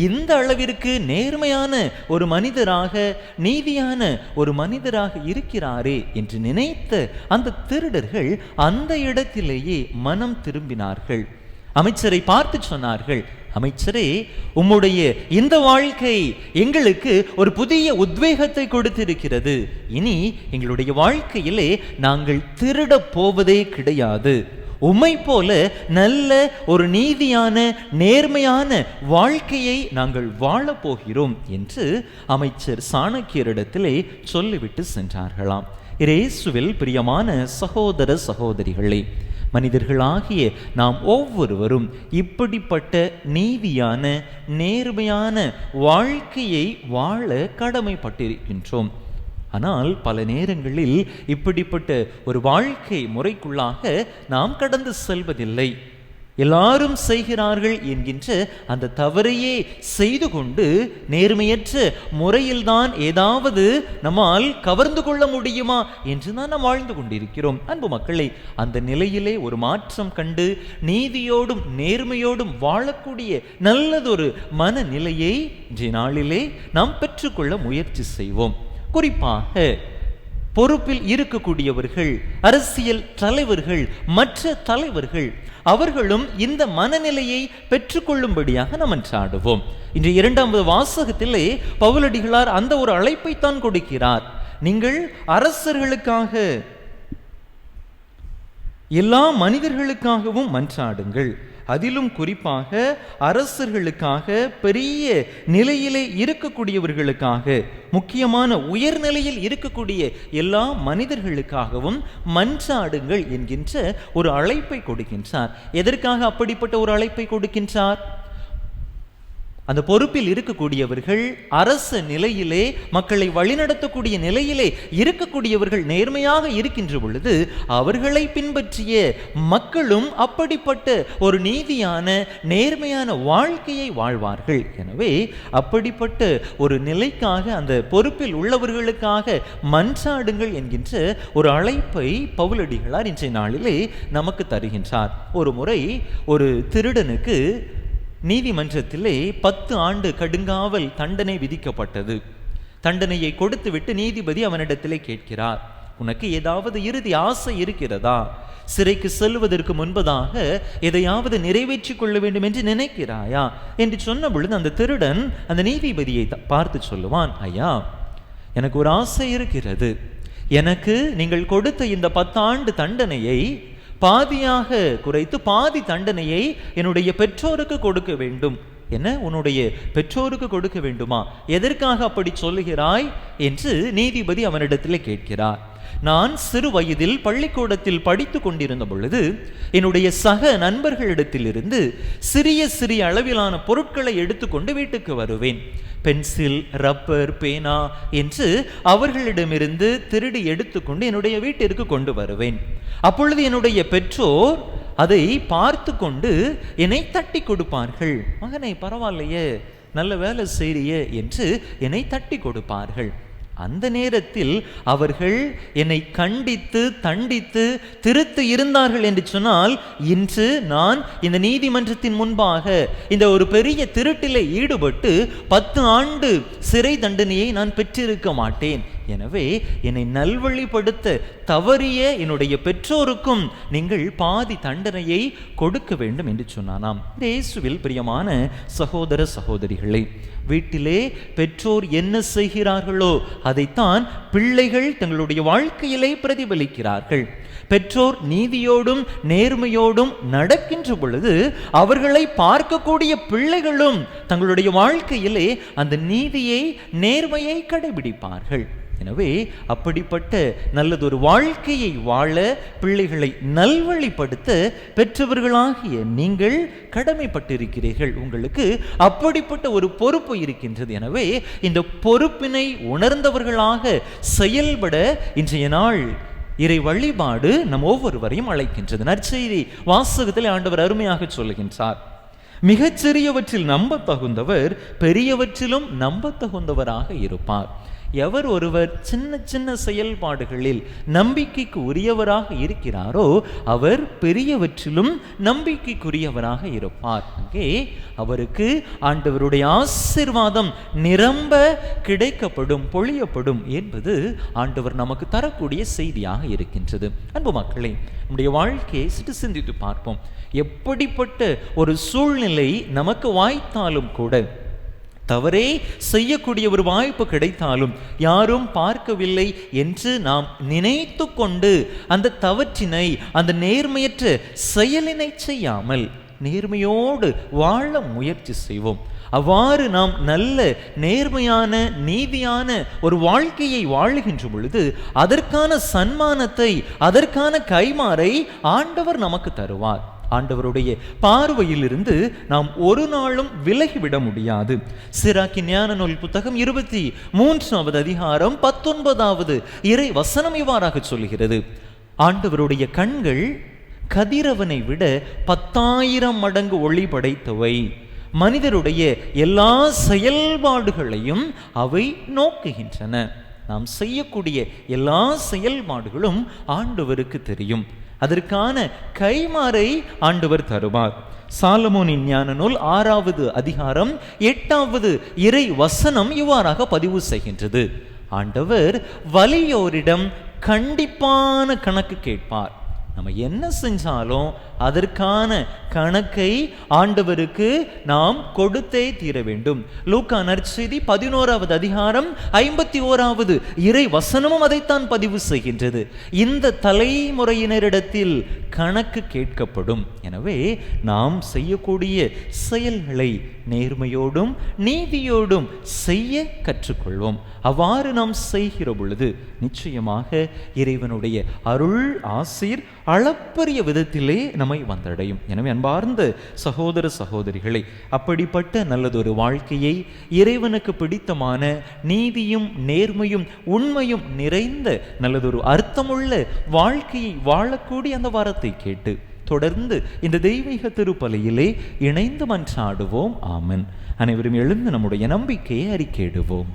இந்த அளவிற்கு நேர்மையான ஒரு மனிதராக, நீதியான ஒரு மனிதராக இருக்கிறாரே என்று நினைத்த அந்த திருடர்கள் அந்த இடத்திலேயே மனம் திரும்பினார்கள். அமைச்சரை பார்த்து சொன்னார்கள், அமைச்சரே, உம்முடைய இந்த வாழ்க்கை எங்களுக்கு ஒரு புதிய உத்வேகத்தை கொடுத்திருக்கிறது. இனி எங்களுடைய வாழ்க்கையிலே நாங்கள் திருட போவதே கிடையாது. உம்மை போல நல்ல ஒரு நீதியான நேர்மையான வாழ்க்கையை நாங்கள் வாழப்போகிறோம் என்று அமைச்சர் சாணக்கியரிடத்திலே சொல்லிவிட்டு சென்றார்களாம். இயேசுவில் பிரியமான சகோதர சகோதரிகளே, மனிதர்களாகிய நாம் ஒவ்வொருவரும் இப்படிப்பட்ட நீதியான நேர்மையான வாழ்க்கையை வாழ கடமைப்பட்டிருக்கின்றோம். ஆனால் பல நேரங்களில் இப்படிப்பட்ட ஒரு வாழ்க்கை முறைக்குள்ளாக நாம் கடந்து செல்வதில்லை. எல்லாரும் செய்கிறார்கள் என்கின்ற அந்த தவறையே செய்து கொண்டு நேர்மையற்ற முறையில்தான் ஏதாவது நம்மால் கவர்ந்து கொள்ள முடியுமா என்று தான் நாம் வாழ்ந்து கொண்டிருக்கிறோம். அன்பு மக்களை, அந்த நிலையிலே ஒரு மாற்றம் கண்டு நீதியோடும் நேர்மையோடும் வாழக்கூடிய நல்லதொரு மனநிலையை இன்றைய நாளிலே நாம் பெற்றுக்கொள்ள முயற்சி செய்வோம். குறிப்பாக பொறுப்பில் இருக்கக்கூடியவர்கள், அரசியல் தலைவர்கள், மற்ற தலைவர்கள், அவர்களும் இந்த மனநிலையை பெற்றுக்கொள்ளும்படியாக நாம் மன்றாடுவோம். இன்று 2வது வாசகத்திலே பவுலடிகளார் அந்த ஒரு அழைப்பைத்தான் கொடுக்கிறார். நீங்கள் அரசர்களுக்காக, எல்லா மனிதர்களுக்காகவும் மன்றாடுங்கள், அதிலும் குறிப்பாக அரசர்களுக்காக, பெரிய நிலையிலே இருக்கக்கூடியவர்களுக்காக, முக்கியமான உயர்நிலையில் இருக்கக்கூடிய எல்லா மனிதர்களுக்காகவும் மன்றாடுங்கள் என்கின்ற ஒரு அழைப்பை கொடுக்கின்றார். எதற்காக அப்படிப்பட்ட ஒரு அழைப்பை கொடுக்கின்றார்? அந்த பொறுப்பில் இருக்கக்கூடியவர்கள், அரச நிலையிலே மக்களை வழிநடத்தக்கூடிய நிலையிலே இருக்கக்கூடியவர்கள் நேர்மையாக இருக்கின்ற பொழுது அவர்களை பின்பற்றிய மக்களும் அப்படிப்பட்ட ஒரு நீதியான நேர்மையான வாழ்க்கையை வாழ்வார்கள். எனவே அப்படிப்பட்ட ஒரு நிலைக்காக, அந்த பொறுப்பில் உள்ளவர்களுக்காக மன்றாடுங்கள் என்கின்ற ஒரு அழைப்பை பவுலடிகளார் இன்றைய நாளிலே நமக்கு தருகின்றார். ஒரு முறை ஒரு திருடனுக்கு நீதிமன்றத்திலே 10 ஆண்டு கடுங்காவல் தண்டனை விதிக்கப்பட்டது. தண்டனையை கொடுத்துவிட்டு நீதிபதி அவனிடத்திலே கேட்கிறார், உனக்கு ஏதாவது இறுதி ஆசை இருக்கிறதா? சிறைக்கு செல்வதற்கு முன்பதாக எதையாவது நிறைவேற்றி கொள்ள வேண்டும் என்று நினைக்கிறாயா என்று சொன்ன பொழுது அந்த திருடன் அந்த நீதிபதியை பார்த்து சொல்லுவான், ஐயா, எனக்கு ஒரு ஆசை இருக்கிறது. எனக்கு நீங்கள் கொடுத்த இந்த 10 ஆண்டு தண்டனையை பாதியாக குறைத்து பாதி தண்டனையை என்னுடைய பெற்றோருக்கு கொடுக்க வேண்டும். என்ன, உன்னுடைய பெற்றோருக்கு கொடுக்க வேண்டுமா? எதற்காக அப்படி சொல்லுகிறாய் என்று நீதிபதி அவனிடத்திலே கேட்கிறார். நான் சிறு வயதில் பள்ளிக்கூடத்தில் படித்து கொண்டிருந்த பொழுது என்னுடைய சக நண்பர்களிடத்திலிருந்து சிறிய சிறிய அளவிலான பொருட்களை எடுத்துக்கொண்டு வீட்டுக்கு வருவேன். பென்சில், ரப்பர், பேனா என்று அவர்களிடமிருந்து திருடி எடுத்துக்கொண்டு என்னுடைய வீட்டிற்கு கொண்டு வருவேன். அப்பொழுது என்னுடைய பெற்றோர் அதை பார்த்து கொண்டு என்னை தட்டி கொடுப்பார்கள். மகனை, பரவாயில்லையே, நல்ல வேலை செய்றியே என்று என்னை தட்டி கொடுப்பார்கள். அந்த நேரத்தில் அவர்கள் என்னை கண்டித்து தண்டித்து திருத்தி இருந்தார்கள் என்று சொன்னால், இன்று நான் இந்த நீதிமன்றத்தின் முன்பாக இந்த ஒரு பெரிய திருட்டிலே ஈடுபட்டு 10 ஆண்டு சிறை தண்டனையை நான் பெற்றிருக்க மாட்டேன். எனவே என்னை நல்வழிப்படுத்த தவறிய என்னுடைய பெற்றோருக்கும் நீங்கள் பாதி தண்டனையை கொடுக்க வேண்டும் என்று சொன்னானாம். இயேசுவில் பிரியமான சகோதர சகோதரிகளே, வீட்டிலே பெற்றோர் என்ன செய்கிறார்களோ அதைத்தான் பிள்ளைகள் தங்களுடைய வாழ்க்கையிலே பிரதிபலிக்கிறார்கள். பெற்றோர் நீதியோடும் நேர்மையோடும் நடக்கின்ற பொழுது அவர்களை பார்க்கக்கூடிய பிள்ளைகளும் தங்களுடைய வாழ்க்கையிலே அந்த நீதியை, நேர்மையை கடைபிடிப்பார்கள். எனவே அப்படிப்பட்ட நல்லதொரு வாழ்க்கையை வாழ, பிள்ளைகளை நல்வழிப்படுத்த பெற்றவர்களாகிய நீங்கள் கடமைப்பட்டிருக்கிறீர்கள். உங்களுக்கு அப்படிப்பட்ட ஒரு பொறுப்பு இருக்கின்றது. எனவே இந்த பொறுப்பினை உணர்ந்தவர்களாக செயல்பட இன்றைய நாள் இறை வழிபாடு நம் ஒவ்வொருவரையும் அழைக்கின்றது. நற்செய்தி வாசகத்தில் ஆண்டவர் அருமையாக சொல்லுகின்றார், மிகச்சிறியவற்றில் நம்ப தகுந்தவர் பெரியவற்றிலும் நம்ப தகுந்தவராக இருப்பார். எவர் ஒருவர் சின்ன சின்ன செயல்பாடுகளில் நம்பிக்கைக்கு உரியவராக இருக்கிறாரோ அவர் பெரியவற்றிலும் நம்பிக்கைக்குரியவராக இருப்பார். அங்கே அவருக்கு ஆண்டவருடைய ஆசீர்வாதம் நிரம்ப கிடைக்கப்படும், பொழியப்படும் என்பது ஆண்டவர் நமக்கு தரக்கூடிய செய்தியாக இருக்கின்றது. அன்பு மக்களே, நம்முடைய வாழ்க்கையை சிறு சிந்தித்து பார்ப்போம். எப்படிப்பட்ட ஒரு சூழ்நிலை நமக்கு வாய்த்தாலும் கூட, தவறே செய்யக்கூடிய ஒரு வாய்ப்பு கிடைத்தாலும் யாரும் பார்க்கவில்லை என்று நாம் நினைத்து கொண்டு அந்த தவற்றினை, அந்த நேர்மையற்ற செயலினை செய்யாமல் நேர்மையோடு வாழ முயற்சி செய்வோம். அவ்வாறு நாம் நல்ல நேர்மையான நீதியான ஒரு வாழ்க்கையை வாழுகின்ற பொழுது அதற்கான சன்மானத்தை, அதற்கான கைமாறை ஆண்டவர் நமக்கு தருவார். ஆண்டவருடைய பார்வையிலிருந்து நாம் ஒரு நாளும் விலகிவிட முடியாது. சிராக்கி ஞான நூல் புத்தகம் 23வது அதிகாரம் 19வது இறை வசனம் இவ்வாறாக சொல்கிறது: ஆண்டவருடைய கண்கள் கதிரவனை விட 10,000 மடங்கு ஒளி படைத்தவை, மனிதருடைய எல்லா செயல்பாடுகளையும் அவை நோக்குகின்றன. நாம் செய்யக்கூடிய எல்லா செயல்பாடுகளும் ஆண்டவருக்கு தெரியும். அதற்கான கைமாறை ஆண்டவர் தருவார். சாலமோனின் ஞான நூல் 6வது அதிகாரம் 8வது இறை வசனம் இவ்வாறாக பதிவு செய்கின்றது: ஆண்டவர் வலியோரிடம் கண்டிப்பான கணக்கு கேட்பார். நம்ம என்ன செஞ்சாலும் அதற்கான கணக்கை ஆண்டவருக்கு நாம் கொடுத்தே தீர வேண்டும். லூக்கா நற்செய்தி 11வது அதிகாரம் 51வது இறை வசனமும் அதைத்தான் பதிவு செய்கின்றது. இந்த தலைமுறையினரிடத்தில் கணக்கு கேட்கப்படும். எனவே நாம் செய்யக்கூடிய செயல்களை நேர்மையோடும் நீதியோடும் செய்ய கற்றுக்கொள்வோம். அவ்வாறு நாம் செய்கிற பொழுது நிச்சயமாக இறைவனுடைய அருள் ஆசீர் அளப்பரிய விதத்திலே நம்மை வந்தடையும். எனவே அன்பார்ந்த சகோதர சகோதரிகளை, அப்படிப்பட்ட நல்லதொரு வாழ்க்கையை, இறைவனுக்கு பிடித்தமான நீதியும் நேர்மையும் உண்மையும் நிறைந்த நல்லதொரு அர்த்தமுள்ள வாழ்க்கையை வாழக்கூடிய அந்த வாரத்தை கேட்டு தொடர்ந்து இந்த தெய்வீக திருப்பலியிலே இணைந்து மன்றாடுவோம். ஆமென். அனைவரும் எழுந்து நம்முடைய நம்பிக்கையை அறிக்கையிடுவோம்.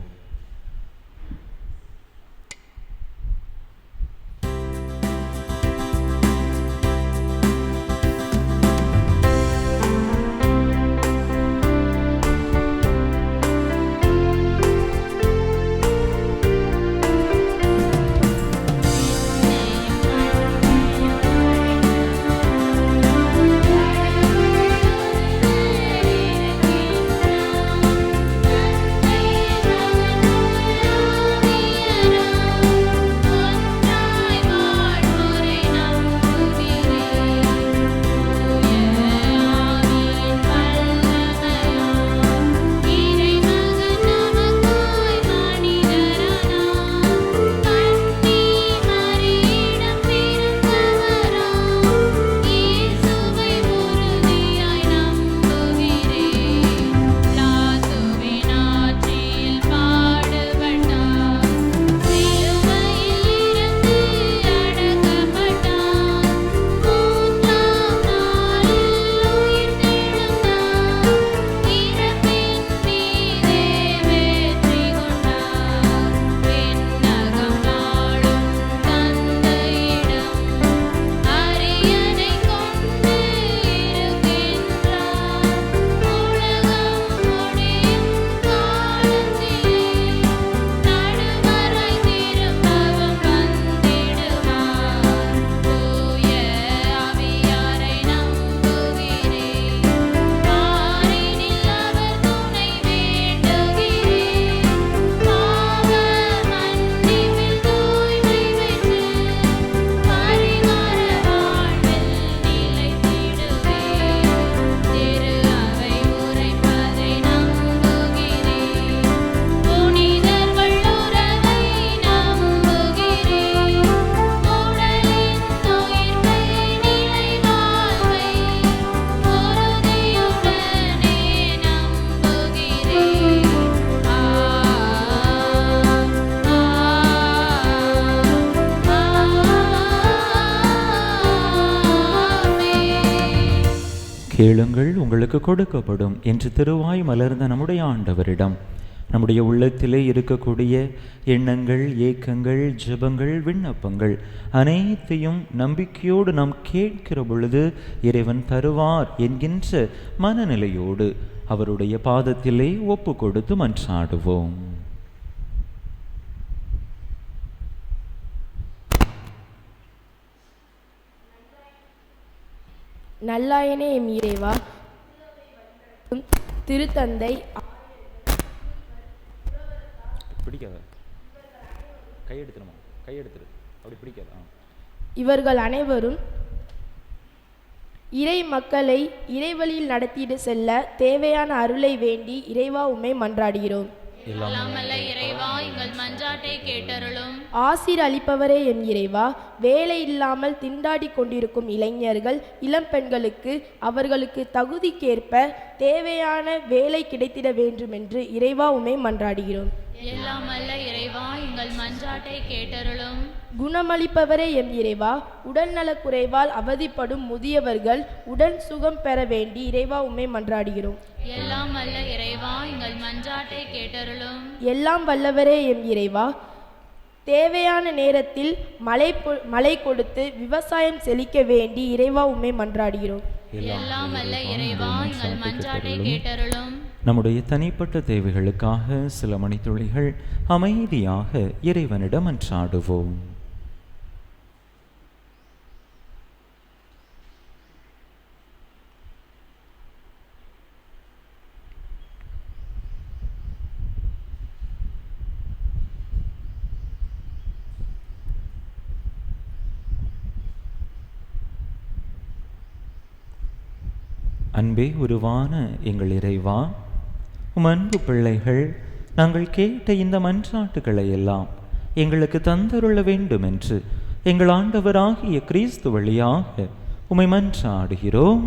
கேளுங்கள், உங்களுக்கு கொடுக்கப்படும் என்று திருவாய் மலர்ந்த நம்முடைய ஆண்டவரிடம் நம்முடைய உள்ளத்திலே இருக்கக்கூடிய எண்ணங்கள், ஏக்கங்கள், ஜெபங்கள், விண்ணப்பங்கள் அனைத்தையும் நம்பிக்கையோடு நாம் கேட்கிற பொழுது இறைவன் தருவார் என்கின்ற மனநிலையோடு அவருடைய பாதத்திலே ஒப்பு கொடுத்து மன்றாடுவோம். நல்லாயனே எம் இறைவா, திருத்தந்தை இவர்கள் அனைவரும் இறை மக்களை இறைவழியில் நடத்திட்டு செல்ல தேவையான அருளை வேண்டி இறைவா உம்மை மன்றாடுகிறோம். எல்லாம் வல்ல இறைவா எங்கள் மன்றாட்டை கேட்டருளும். ஆசீர் அளிப்பவரே எம் இறைவா, வேலை இல்லாமல் திண்டாடி கொண்டிருக்கும் இளைஞர்கள் இளம் பெண்களுக்கு அவர்களுக்கு தகுதிக்கேற்ப தேவையான வேலை கிடைத்திட வேண்டுமென்று இறைவா உம்மை மன்றாடுகிறோம். எல்லாம் வல்ல இறைவா எங்கள் மன்றாட்டை கேட்டருளும். குணமளிப்பவரே எம் இறைவா, உடல் நலக்குறைவால் அவதிப்படும் முதியவர்கள் உடன் சுகம் பெற வேண்டி இறைவா உம்மை மன்றாடுகிறோம். எல்லாம் வல்ல இறைவா எங்கள் மன்றாட்டை கேட்டருளும். எல்லாம் வல்லவரே எம் இறைவா, தேவையான நேரத்தில் மழை கொடுத்து விவசாயம் செழிக்க வேண்டி இறைவா உம்மை மன்றாடுகிறோம். எல்லாம் வல்ல இறைவா எங்கள் மன்றாட்டை கேட்டருளும். நம்முடைய தனிப்பட்ட தேவைகளுக்காக சில மணித்துளிகள் அமைதியாக இறைவனிடம் மன்றாடுவோம். அன்பே உருவான எங்கள் இறைவா, உம் அன்பு பிள்ளைகள் நாங்கள் கேட்ட இந்த மன்றாட்டுகளை எல்லாம் எங்களுக்கு தந்தருள வேண்டும் என்று எங்கள் ஆண்டவராகிய கிறிஸ்து வழியாக உம்மை மன்றாடுகிறோம்.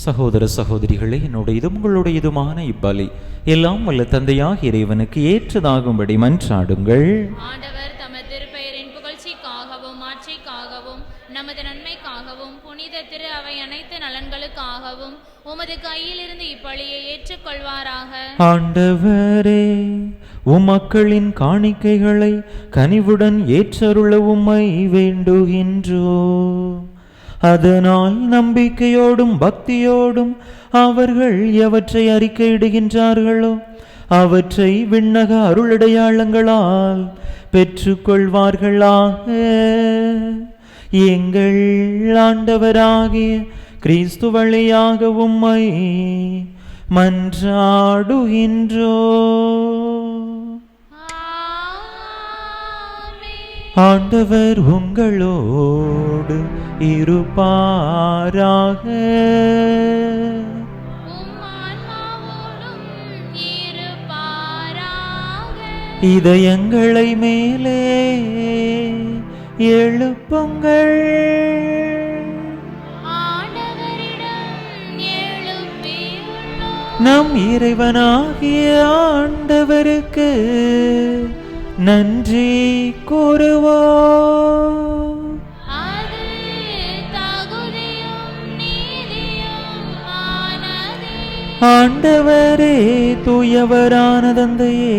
சகோதர சகோதரிகளே, என்னுடையதும் உங்களுடையதுமான இப்பலி எல்லாம் வல்ல தந்தையாக இறைவனுக்கு ஏற்றதாகும்படி மன்றாடுங்கள். ஆண்டவர் தமது திருப்பெயரின் புகழ்ச்சிக்காகவும் ஆட்சிக்காகவும் நமது நன்மைக்காகவும் புனித திரு அவை அனைத்து நலன்களுக்காகவும் உமது கையிலிருந்து இப்பலியை ஏற்றுக்கொள்வாராக. ஆண்டவரே, உம் மக்களின் காணிக்கைகளை கனிவுடன் ஏற்றருள உம்மை வேண்டுகின்றோ. அதனால் நம்பிக்கையோடும் பக்தியோடும் அவர்கள் எவற்றை அறிக்கையிடுகின்றார்களோ அவற்றை விண்ணக அருளடையாளங்களால் பெற்றுக்கொள்வார்களாக. எங்கள் ஆண்டவராகிய கிறிஸ்து வழியாக உம்மை மன்றாடுகின்றோ. ஆண்டவர் உங்களோடு இருப்பாராக. இதயங்களை மேலே எழுப்புங்கள். நம் இறைவனாகிய ஆண்டவருக்கு நன்றி கூறுவோம். ஆண்டவரே, தூயவரான தந்தையே,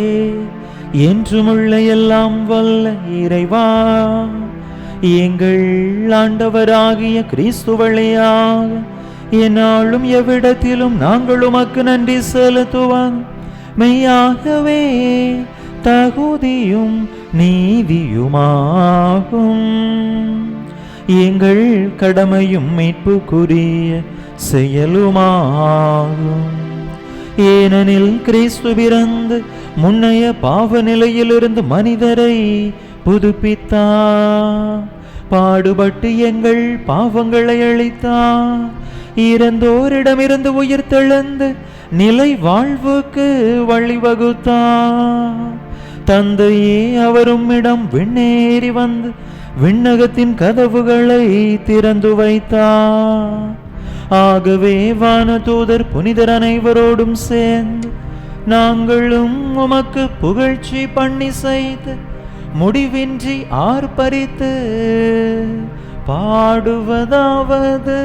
என்றுமுள்ள எல்லாம் வல்ல இறைவா, எங்கள் ஆண்டவராகிய கிறிஸ்து வழியாக என்னாலும் எவ்விடத்திலும் நாங்கள் உமக்கு நன்றி செலுத்துவோம். மெய்யாகவே தகுதியும் நீதியுமாகும். எங்கள் கடமையும் மீட்புக்குரிய செயலுமாகும். ஏனெனில் கிறிஸ்து பிறந்து முன்னைய பாவ நிலையிலிருந்து மனிதரை புதுப்பித்தார். பாடுபட்டு எங்கள் பாவங்களை அழித்தார். இறந்தோரிடமிருந்து உயிர் தெழுந்து நிலை வாழ்வுக்கு வழிவகுத்தார். தந்தையே, அவரும் இடம் விண்ணேறி வந்து விண்ணகத்தின் கதவுகளை திறந்து வைத்தார். ஆகவே வானதூதர் புனிதர் அனைவரோடும் சேர்ந்து நாங்களும் உமக்கு புகழ்ச்சி பண்ணி செய்து முடிவின்றி ஆர்ப்பரித்து பாடுவதாவது: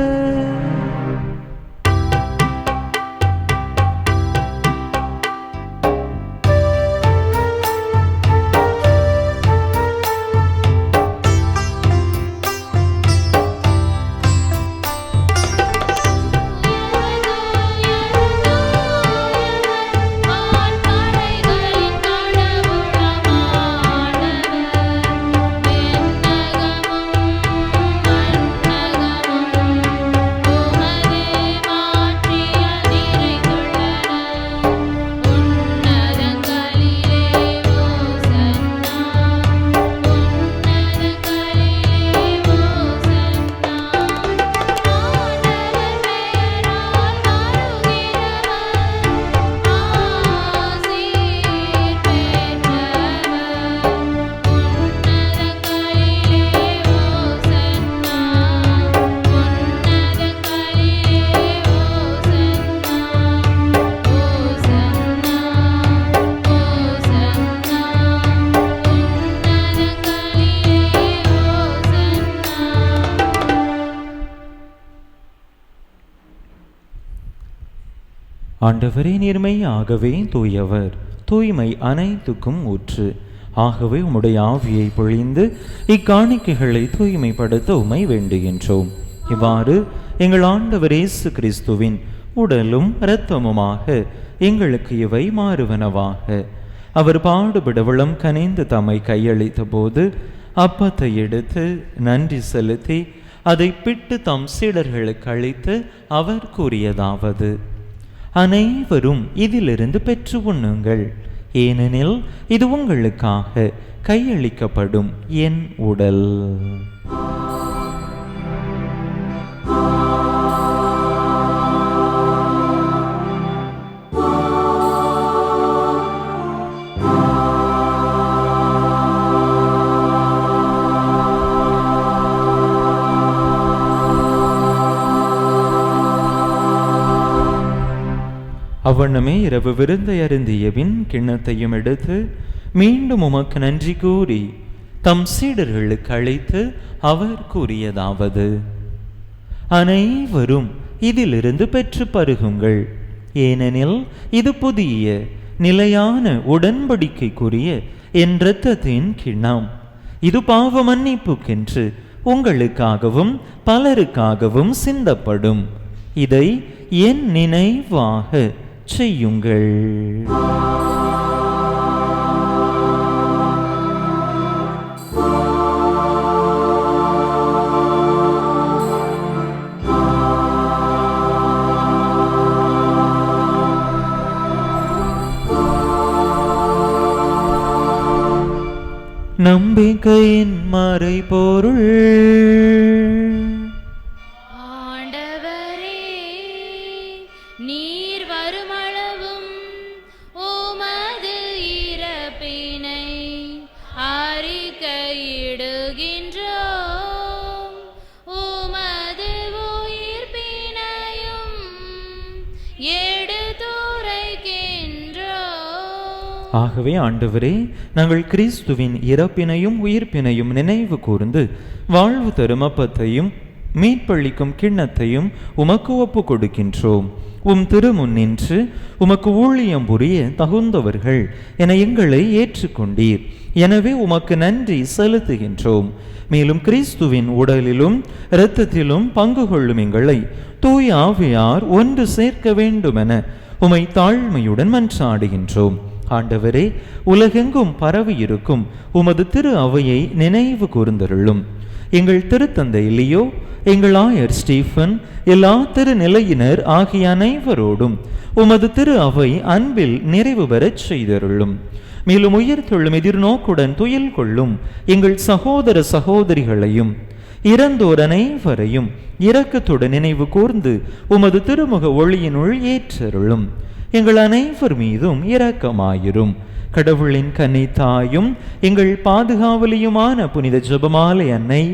ஆண்டவரே, நீர்மையாகவே தூயவர், தூய்மை அனைத்துக்கும் ஊற்று. ஆகவே உம்முடைய ஆவியை பொழிந்து இக்காணிக்கைகளை தூய்மைப்படுத்த உம்மை வேண்டுகின்றோம். இவ்வாறு எங்கள் ஆண்டவர் இயேசு கிறிஸ்துவின் உடலும் இரத்தமுமாக எங்களுக்கு இவை மாறுவனவாக. அவர் பாடுபட விளம் கனிந்து தம்மை கையளித்த போது அப்பத்தை எடுத்து நன்றி செலுத்தி அதை பிட்டு தம் சீடர்களுக்கு அளித்து அவர் கூறியதாவது: அனைவரும் இதிலிருந்து பெற்று உண்ணுங்கள், ஏனெனில் இது உங்களுக்காக கையளிக்கப்படும் என் உடல். அவ்வண்ணமே இரவு விருந்தை அருந்தியபின் கிண்ணத்தையும் எடுத்து மீண்டும் உமக்கு நன்றி கூறி தம் சீடர்களுக்கு அழைத்து அவர் கூறியதாவது: அனைவரும் இதிலிருந்து பெற்று பருகுங்கள், ஏனெனில் இது புதிய நிலையான உடன்படிக்கைக்குரிய என் இரத்தத்தின் கிண்ணம். இது பாவ மன்னிப்புக்கென்று உங்களுக்காகவும் பலருக்காகவும் சிந்தப்படும். இதை என் நினைவாக செய்யுங்கள். நம்பிக்கையின் மறைபொருள். ஆகவே ஆண்டவரே, நாங்கள் கிறிஸ்துவின் இறப்பினையும் உயிர்ப்பினையும் நினைவு கூர்ந்து வாழ்வு தரும் அப்பத்தையும் மீட்பளிக்கும் கிண்ணத்தையும் உமக்கு ஒப்பு கொடுக்கின்றோம். உம் திருமுன் நின்று உமக்கு ஊழியம் புரிய தகுந்தவர்கள் என எங்களை ஏற்றுக்கொண்டீர். எனவே உமக்கு நன்றி செலுத்துகின்றோம். மேலும் கிறிஸ்துவின் உடலிலும் இரத்தத்திலும் பங்கு கொள்ளும் எங்களை தூய ஆவியார் ஒன்று சேர்க்க வேண்டுமென உமை தாழ்மையுடன் மன்றாடுகின்றோம். ஆண்டவரே, உலகெங்கும் பரவி இருக்கும் உமது திரு அவையை நினைவு கூர்ந்தருளும். எங்கள் திருத்தந்தை லியோ, எங்கள் ஆயர் ஸ்டீஃபன், எல்லா திருநிலையினர் ஆகிய அனைவரோடும் உமது திரு அவை அன்பில் நிறைவு பெறச் செய்தருளும். மேலும் உயிர்த்தெழும் எதிர்நோக்குடன் துயில் கொள்ளும் எங்கள் சகோதர சகோதரிகளையும் இறந்தோர் அனைவரையும் இரக்கத்துடன் நினைவு கூர்ந்து உமது திருமுக ஒளியினுள் ஏற்றருளும். எங்கள் அனைவர் மீதும் இரக்கமாயிரும். கடவுளின் கன்னி தாயும் எங்கள் பாதுகாவலியுமான புனித ஜெபமாலை அன்னை,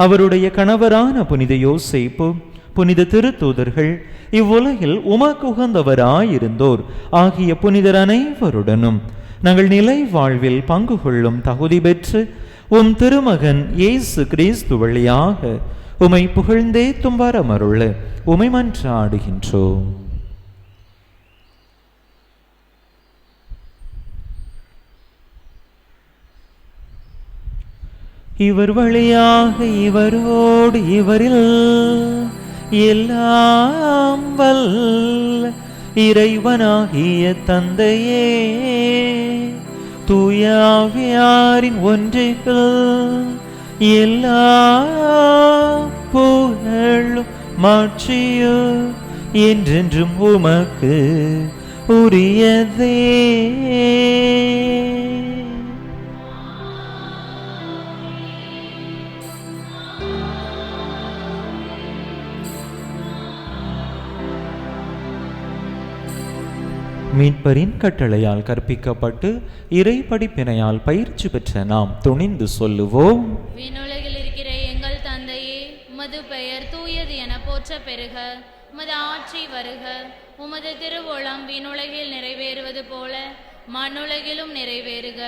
அவருடைய கணவரான புனித யோசேப்பு, புனித திருத்தூதர்கள், இவ்வுலகில் உமக்கு உகந்தவராயிருந்தோர் ஆகிய புனிதர் அனைவருடனும் நாங்கள் நிலை வாழ்வில் பங்கு கொள்ளும் தகுதி பெற்று உம் திருமகன் இயேசு கிறிஸ்து வழியாக உமை புகழ்ந்தே தும்பரமருள உமை மன்றாடுகின்றோம். இவர் வழியாக இவரோடு இவரில் எல்லாம் வல்ல இறைவனாகிய தந்தையே, தூயாவியாரின் ஒன்றில் எல்லா புகழும் மாட்சியும் என்றென்றும் உமக்கு உரியதே. மீட்பரின் கட்டளையால் கற்பிக்கப்பட்டு இறை படிப்பினையால் பயிற்சி பெற்ற நாம் துணிந்து சொல்லுவோம். விண்ணுலகில் இருக்கிற எங்கள் தந்தையே, உமது பெயர் தூயது என போற்ற பெறுக. உமது ஆட்சி வருக. உமது திருவுளம் விண்ணுலகில் நிறைவேறுவது போல மண்ணுலகிலும் நிறைவேறுக.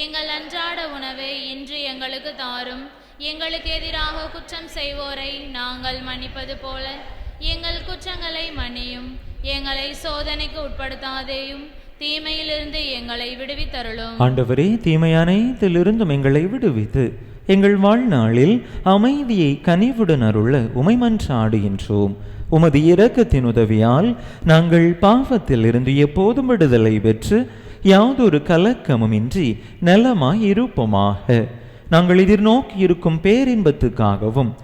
எங்கள் அன்றாட உணவை இன்று எங்களுக்கு தாரும். எங்களுக்கு எதிராக குற்றம் செய்வோரை நாங்கள் மன்னிப்பது போல எங்கள் குற்றங்களை மன்னியும். எங்களை சோதனைக்கு உட்படுத்தாதேயும், தீமையிலிருந்து எங்களை விடுவித்தருளும். ஆண்டவரே, தீமை அனைத்திலிருந்தும் எங்களை விடுவித்து எங்கள் வாழ்நாளில் அமைதியை கனிவுடன் அருள உமை மன்றாடுகின்றோம். உமது இரக்கத்தின் உதவியால் நாங்கள் பாவத்தில் இருந்து எப்போதும் விடுதலை பெற்று யாதொரு கலக்கமுமின்றி நலமாய் இருப்போமாக. நாங்கள் எதிர்நோக்கி இருக்கும் பேரின்பத்துக்காகவும்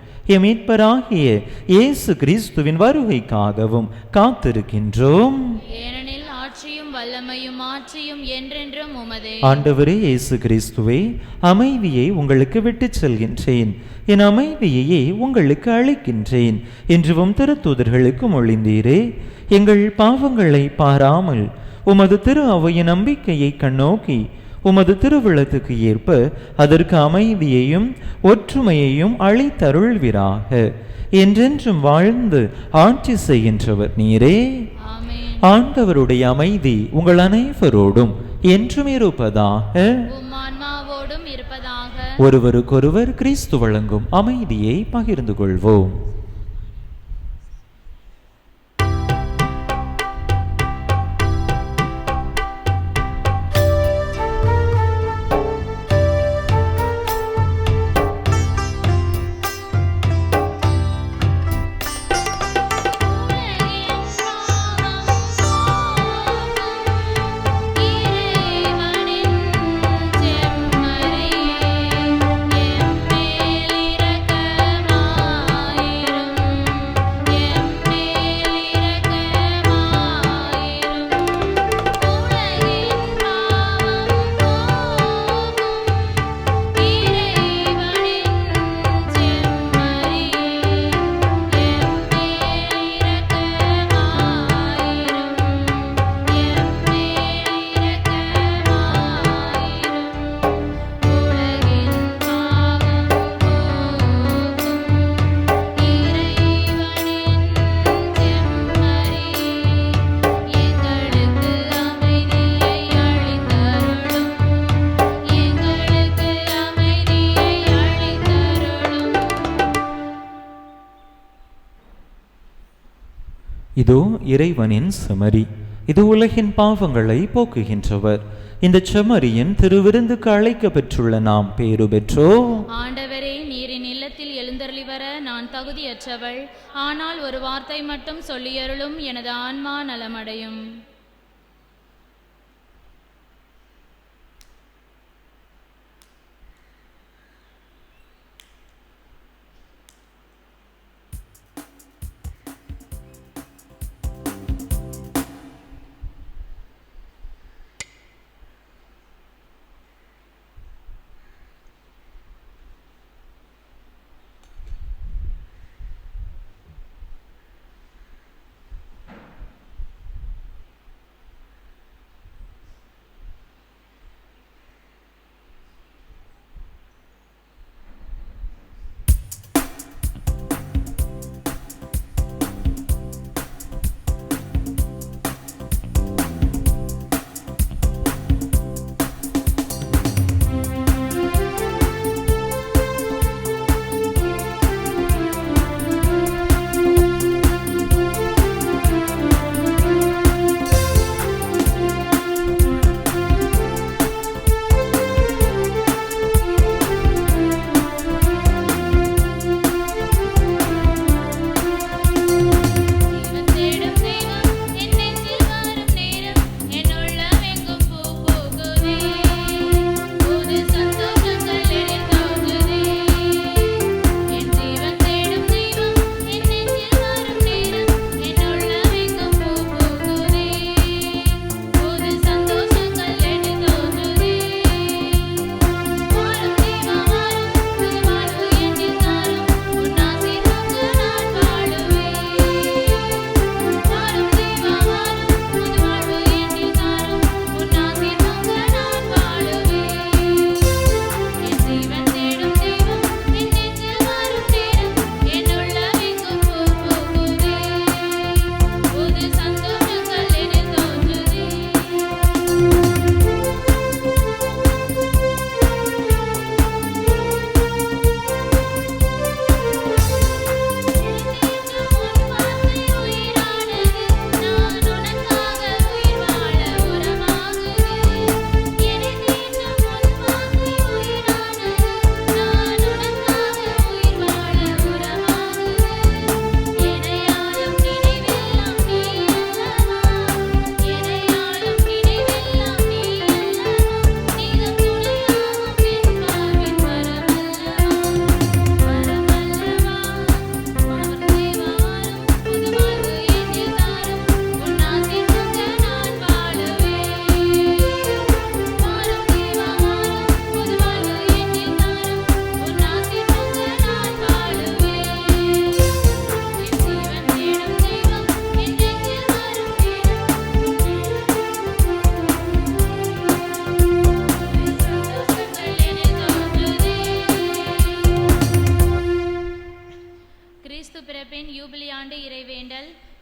மீட்பராகிய இயேசு கிறிஸ்துவின் வருகைக்காகவும் காத்திருக்கின்றோம். ஏனெனில் ஆட்சியும் வல்லமையும் ஆட்சியும் என்றென்றும் உமதே. ஆண்டவரே இயேசு கிறிஸ்துவே, அமைதியை உங்களுக்கு விட்டுச் செல்கின்றேன், என் அமைதியையே உங்களுக்கு அளிக்கின்றேன் என்றும் திருத்தூதர்களுக்கு மொழிந்தீரே. எங்கள் பாவங்களை பாராமல் உமது திரு அவையின் நம்பிக்கையை கண்ணோக்கி உமது திருவிழத்துக்கு ஏற்ப அதற்கு அமைதியையும் ஒற்றுமையையும் அளித்தருள்வீராக. என்றென்றும் வாழ்ந்து ஆட்சி செய்கின்றவர் நீரே. ஆண்டவருடைய அமைதி உங்கள் அனைவரோடும் என்றும் இருப்பதாக. ஒருவருக்கொருவர் கிறிஸ்து வழங்கும் அமைதியை பகிர்ந்து கொள்வோம். இதோ இறைவனின் செமரி, இது உலகின் பாவங்களை போக்குகின்றவர். இந்த செமரியின் திருவிருந்துக்கு அழைக்க பெற்றுள்ள நாம் பேறு பெற்றோ. ஆண்டவரே, நீரின் இல்லத்தில் எழுந்தருளி வர நான் தகுதியற்றவள். ஆனால் ஒரு வார்த்தை மட்டும் சொல்லியருளும், எனது ஆன்மா நலமடையும்.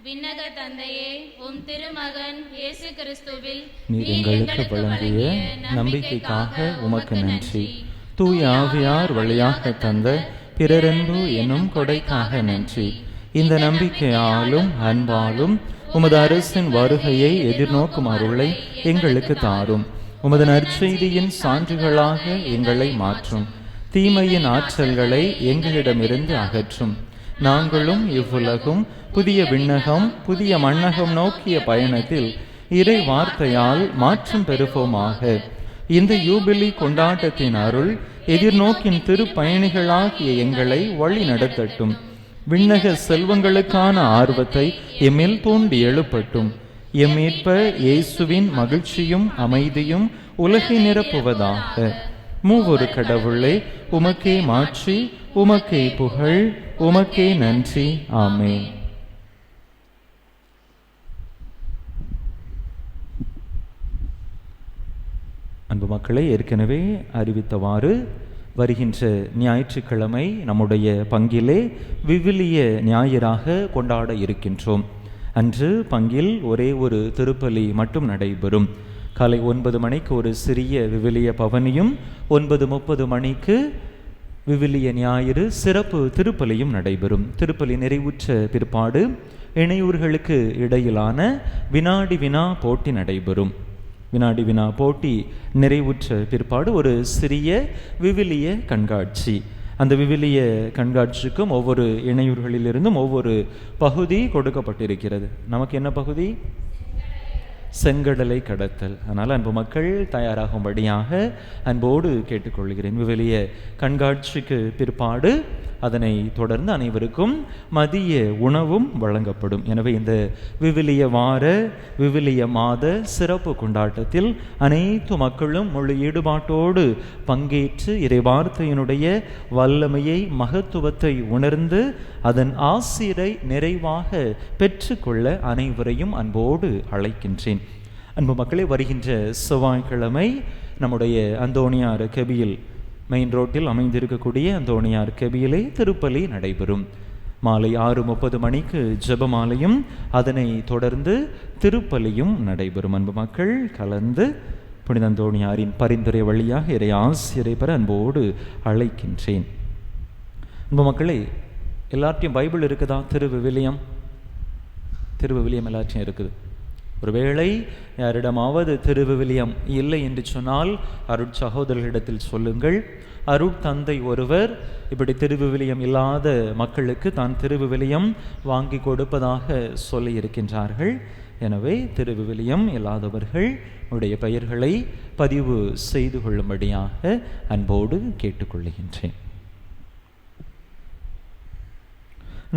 விண்ணக தந்தையே, உம் திருமகன் இயேசு கிறிஸ்துவில் நீர் எங்களுக்கு வழங்கிய நம்பிக்கைக்காக உமக்கு நன்றி. தூய ஆவியார் வழியாக தந்த பிறரன்பு என்னும் கொடைக்காக நன்றி. இந்த நம்பிக்கையாலும் அன்பாலும் உமது அரசின் வருகையை எதிர்நோக்கும் அருளை எங்களுக்கு தாரும். உமது நற்செய்தியின் சான்றுகளாக எங்களை மாற்றும். தீமையின் ஆற்றல்களை எங்களிடமிருந்து அகற்றும். நாங்களும் இவ்வுலகும் புதிய விண்ணகம் புதிய மண்ணகம் நோக்கிய பயணத்தில் இறை வார்த்தையால் மாற்றம் பெறுவோமாக. இந்த யூபிலி கொண்டாட்டத்தின் அருள் எதிர்நோக்கின் திருப்பயணிகளாகிய எங்களை வழி நடத்தட்டும். விண்ணக செல்வங்களுக்கான ஆர்வத்தை எம்மில் தூண்டி எழுப்பட்டும். எம் மீட்பர் இயேசுவின் மகிழ்ச்சியும் அமைதியும் உலகை நிரப்புவதாக. மூவொரு கடவுளே, உமக்கே மாட்சி, உமக்கே புகழ், உமக்கே நன்றி. ஆமென். அன்பு மக்களை, ஏற்கனவே அறிவித்தவாறு வருகின்ற ஞாயிற்றுக்கிழமை நம்முடைய பங்கிலே விவிலிய ஞாயிறாக கொண்டாட இருக்கின்றோம். அன்று பங்கில் ஒரே ஒரு திருப்பலி மட்டும் நடைபெறும். காலை 9 மணிக்கு ஒரு சிறிய விவிலிய பவனியும் 9:30 மணிக்கு விவிலிய ஞாயிறு சிறப்பு திருப்பலியும் நடைபெறும். திருப்பலி நிறைவுற்ற பிற்பாடு இணையூர்களுக்கு இடையிலான வினாடி வினா போட்டி நடைபெறும். வினாடி வினா போட்டி நிறைவுற்ற பிற்பாடு ஒரு சிறிய விவிலிய கண்காட்சி. அந்த விவிலிய கண்காட்சிக்கும் ஒவ்வொரு இணையூர்களிலிருந்தும் ஒவ்வொரு பகுதி கொடுக்கப்பட்டிருக்கிறது. நமக்கு என்ன பகுதி? செங்கடலை கடத்தல். அதனால் அன்பு மக்கள் தயாராகும்படியாக அன்போடு கேட்டுக்கொள்கிறேன். விவிலிய கண்காட்சிக்கு பிற்பாடு அதனை தொடர்ந்து அனைவருக்கும் மதிய உணவும் வழங்கப்படும். எனவே இந்த விவிலிய வார விவிலிய மாத சிறப்பு கொண்டாட்டத்தில் அனைத்து மக்களும் முழு ஈடுபாட்டோடு பங்கேற்று இறைவார்த்தையினுடைய வல்லமையை மகத்துவத்தை உணர்ந்து அதன் ஆசிரை நிறைவாக பெற்றுக்கொள்ள அனைவரையும் அன்போடு அழைக்கின்றேன். அன்பு மக்களை, வருகின்ற செவ்வாய்க்கிழமை நம்முடைய அந்தோணியார் கெபியில் மெயின் ரோட்டில் அமைந்திருக்கக்கூடிய அந்தோணியார் கெபியிலே திருப்பலி நடைபெறும். மாலை 6:30 மணிக்கு ஜெபமாலையும் அதனை தொடர்ந்து திருப்பலியும் நடைபெறும். அன்பு மக்கள் கலந்து புனித அந்தோணியாரின் பரிந்துரை வழியாக இறை ஆசிரை பெற அன்போடு அழைக்கின்றேன். அன்பு மக்களே, எல்லார்ட்டையும் பைபிள் இருக்குதா? திருவிவிலியம் எல்லாத்தையும் இருக்குது. ஒருவேளை யாரிடமாவது திருவிவிலியம் இல்லை என்று சொன்னால் அருட்சகோதரர்களிடத்தில் சொல்லுங்கள். அருட்தந்தை ஒருவர் இப்படி திருவிவிலியம் இல்லாத மக்களுக்கு தான் திருவிவிலியம் வாங்கி கொடுப்பதாக சொல்லி இருக்கின்றார்கள். எனவே திருவிவிலியம் இல்லாதவர்கள் உடைய பெயர்களை பதிவு செய்து கொள்ளும்படியாக அன்போடு கேட்டுக்கொள்கின்றேன்.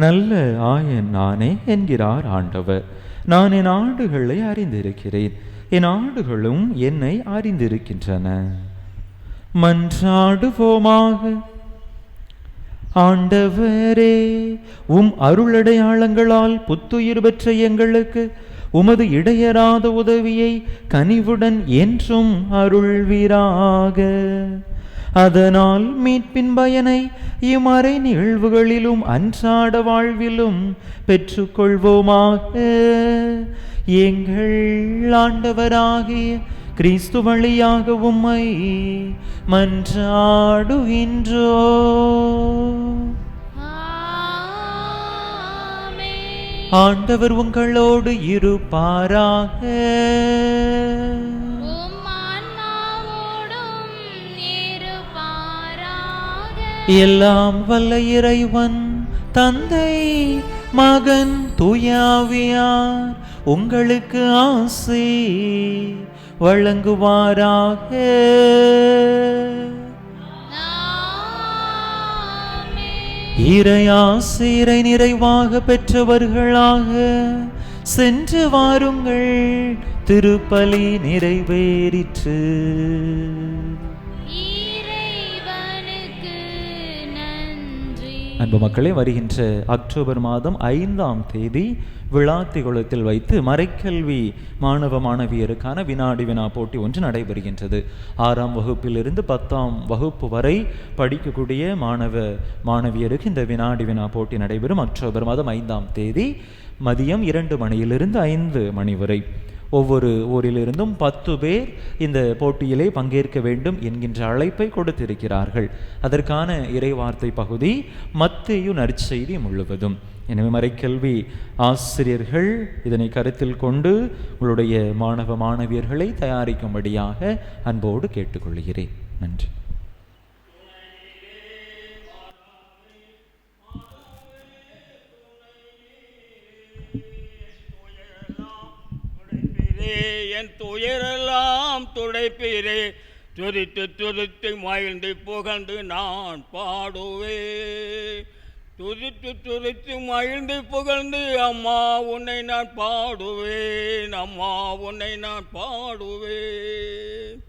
நல்ல ஆயன் நானே என்கிறார் ஆண்டவர். நான் என் ஆடுகளை அறிந்திருக்கிறேன், என் ஆடுகளும் என்னை அறிந்திருக்கின்றன. மன்றாடுவோமாக. ஆண்டவரே, உம் அருளடையாளங்களால் புத்துயிர் பெற்ற எங்களுக்கு உமது இடையராத உதவியை கனிவுடன் என்றும் அருள்வீராக. அதனால் மீட்பின் பயனை இம்மறை நிகழ்வுகளிலும் அன்றாட வாழ்விலும் பெற்றுக்கொள்வோமாக. எங்கள் ஆண்டவராகிய கிறிஸ்து வழியாக உம்மை மன்றாடுகின்றோ. ஆண்டவர் உங்களோடு இருப்பாராக. எல்லாம் வல்ல இறைவன் தந்தை மகன் தூயாவியார் உங்களுக்கு ஆசி வழங்குவாராக. இறையாசிரை நிறைவாக பெற்றவர்களாக சென்று வாருங்கள். திருப்பலி நிறைவேறிற்று. இறைவனுக்கு நன்றி. அன்பு மக்களே, வருகின்ற அக்டோபர் மாதம் 5ஆம் தேதி விளாத்திகுளத்தில் வைத்து மறைக்கல்வி மாணவ மாணவியருக்கான வினாடி வினா போட்டி ஒன்று நடைபெறுகின்றது. 6ஆம் வகுப்பிலிருந்து 10ஆம் வகுப்பு வரை படிக்கக்கூடிய மாணவ மாணவியருக்கு இந்த வினாடி வினா போட்டி நடைபெறும். அக்டோபர் மாதம் 5ஆம் தேதி மதியம் 2 மணியிலிருந்து 5 மணி வரை. ஒவ்வொரு ஊரிலிருந்தும் 10 பேர் இந்த போட்டியிலே பங்கேற்க வேண்டும் என்கின்ற அழைப்பை கொடுத்திருக்கிறார்கள். அதற்கான இறைவார்த்தை பகுதி மத்தேயு நற்செய்தி முழுவதும். எனவே மறைக்கல்வி ஆசிரியர்கள் இதனை கருத்தில் கொண்டு உங்களுடைய மாணவ மாணவியர்களை தயாரிக்கும்படியாக அன்போடு கேட்டுக்கொள்கிறேன். நன்றி. என் துயரெல்லாம் துடைப்பீரே, துதித்து துதித்து மகிழ்ந்து புகழ்ந்து நான் பாடுவே. துதித்து துதித்து மகிழ்ந்து புகழ்ந்து அம்மா உன்னை நான் பாடுவேன், அம்மா உன்னை நான் பாடுவேன்.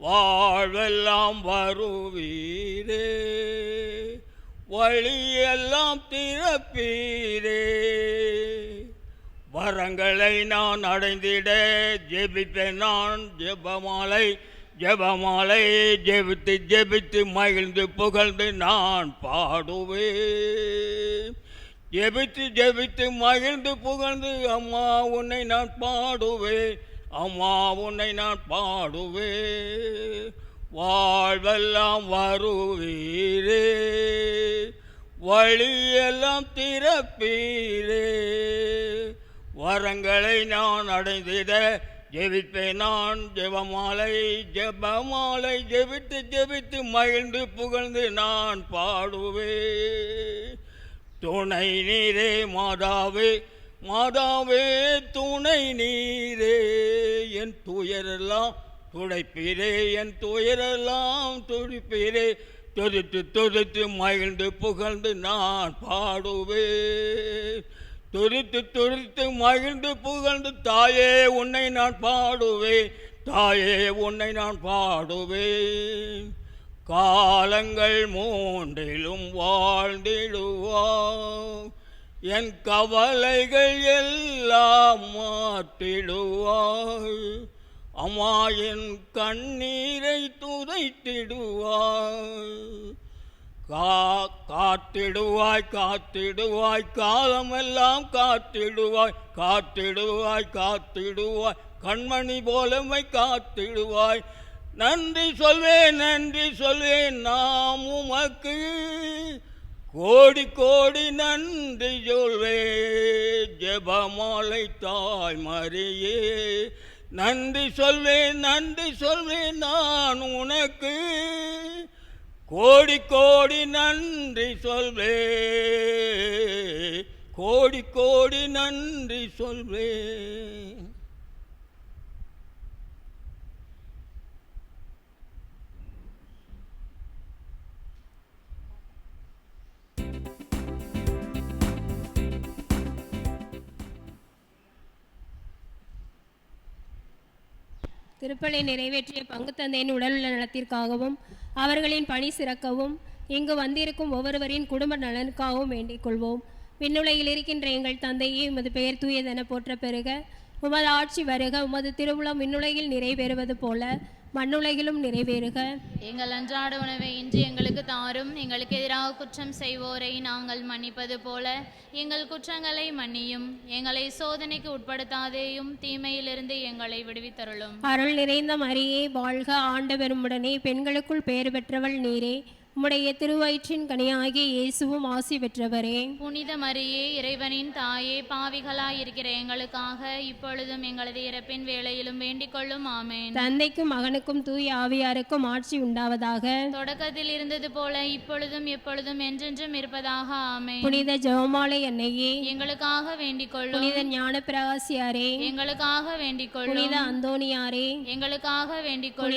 வாழ்வெல்லாம் வருவீரே, வழியெல்லாம் திறப்பீரே. வரங்களை நான் அடைந்திட ஜெபிப்பேன் நான் ஜெபமாலை, ஜெபமாலை ஜெபித்து ஜெபித்து மகிழ்ந்து புகழ்ந்து நான் பாடுவேன். ஜெபித்து ஜெபித்து மகிழ்ந்து புகழ்ந்து அம்மா உன்னை நான் பாடுவேன், அம்மா உன்னை நான் பாடுவேன். வாழ்வெல்லாம் வருவீரே, வழியெல்லாம் திறப்பீரே. வரங்களை நான் அடைந்திட ஜெபிப்பேன் நான் ஜெபமாலை, ஜெபமாலை ஜெபித்து ஜெபித்து மகிழ்ந்து புகழ்ந்து நான் பாடுவேன். துணை நீரே மாதாவே, மாதாவே துணை நீரே, என் துயரெல்லாம் துடைப்பீரே, என் துயரெல்லாம் துடிப்பீரே. துதித்து துதித்து மகிழ்ந்து புகழ்ந்து நான் பாடுவேன். துதித்து துதித்து மகிழ்ந்து புகழ்ந்து தாயே உன்னை நான் பாடுவேன், தாயே உன்னை நான் பாடுவேன். காலங்கள் மூன்றிலும் வாழ்ந்திடுவார், என் கவலைகள் எல்லாம் மாற்றிடுவார். அம்மா என் கண்ணீரை துடைத்திடுவார். காத்திடுவாய் காத்திடுவாய் காலமெல்லாம் காத்திடுவாய், காத்திடுவாய் காத்திடுவாய் கண்மணி போலமை காத்திடுவாய். நன்றி சொல்வேன் நன்றி சொல்வேன் நாம் உமக்கு, கோடி கோடி நன்றி சொல்வேன் ஜெபமாலை தாய் மரியே. நன்றி சொல்வேன் நான் உனக்கு, கோடி கோடி நன்றி சொல்வே, கோடி கோடி நன்றி சொல்வே. திருப்பலி நிறைவேற்றிய பங்கு தந்தையின் உடல்நல நலத்திற்காகவும் அவர்களின் பணி சிறக்கவும் இங்கு வந்திருக்கும் ஒவ்வொருவரின் குடும்ப நலனுக்காகவும் வேண்டிக் கொள்வோம். விண்ணுலகில் இருக்கின்ற எங்கள் தந்தையே, உமது பெயர் தூயதென போற்ற பெறுக. உமது ஆட்சி வருக. உமது திருவுளம் விண்ணுலகில் நிறைவேறுவது போல மண்ணுலகிலும் நிறைவேறுக. எங்கள் அன்றாட உணவை இன்று எங்களுக்கு தாரும். எங்களுக்கு எதிராக குற்றம் செய்வோரை நாங்கள் மன்னிப்பது போல எங்கள் குற்றங்களை மன்னியும். எங்களை சோதனைக்கு உட்படுத்தாதேயும், தீமையிலிருந்து எங்களை விடுவித்தருளும். அருள் நிறைந்த மரியே வாழ்க, ஆண்டவர் உம்முடனே, பெண்களுக்குள் பெயர் பெற்றவள் நீரே. உம்முடைய திருவயிற்றின் கனியாகிய இயேசுவும் ஆசி பெற்றவரே. புனித மரியே, இறைவனின் தாயே, பாவிகளாய் இருக்கிற எங்களுக்காக இப்பொழுதும் எங்களது இறப்பின் வேளையிலும் வேண்டிக் கொள்ளும். ஆமென். தந்தைக்கும் மகனுக்கும் தூய ஆவியாருக்கும் ஆட்சி உண்டாவதாக. தொடக்கத்தில் இருந்தது போல இப்பொழுதும் எப்பொழுதும் என்றென்றும் இருப்பதாக. ஆமென். புனித ஜெபமாலை அன்னையே, எங்களுக்காக வேண்டிக் கொள்ளும். புனித ஞான பிரகாசியாரே, எங்களுக்காக வேண்டிக் கொள்ளும். புனித அந்தோனியாரே, எங்களுக்காக வேண்டிக் கொள்ளும்.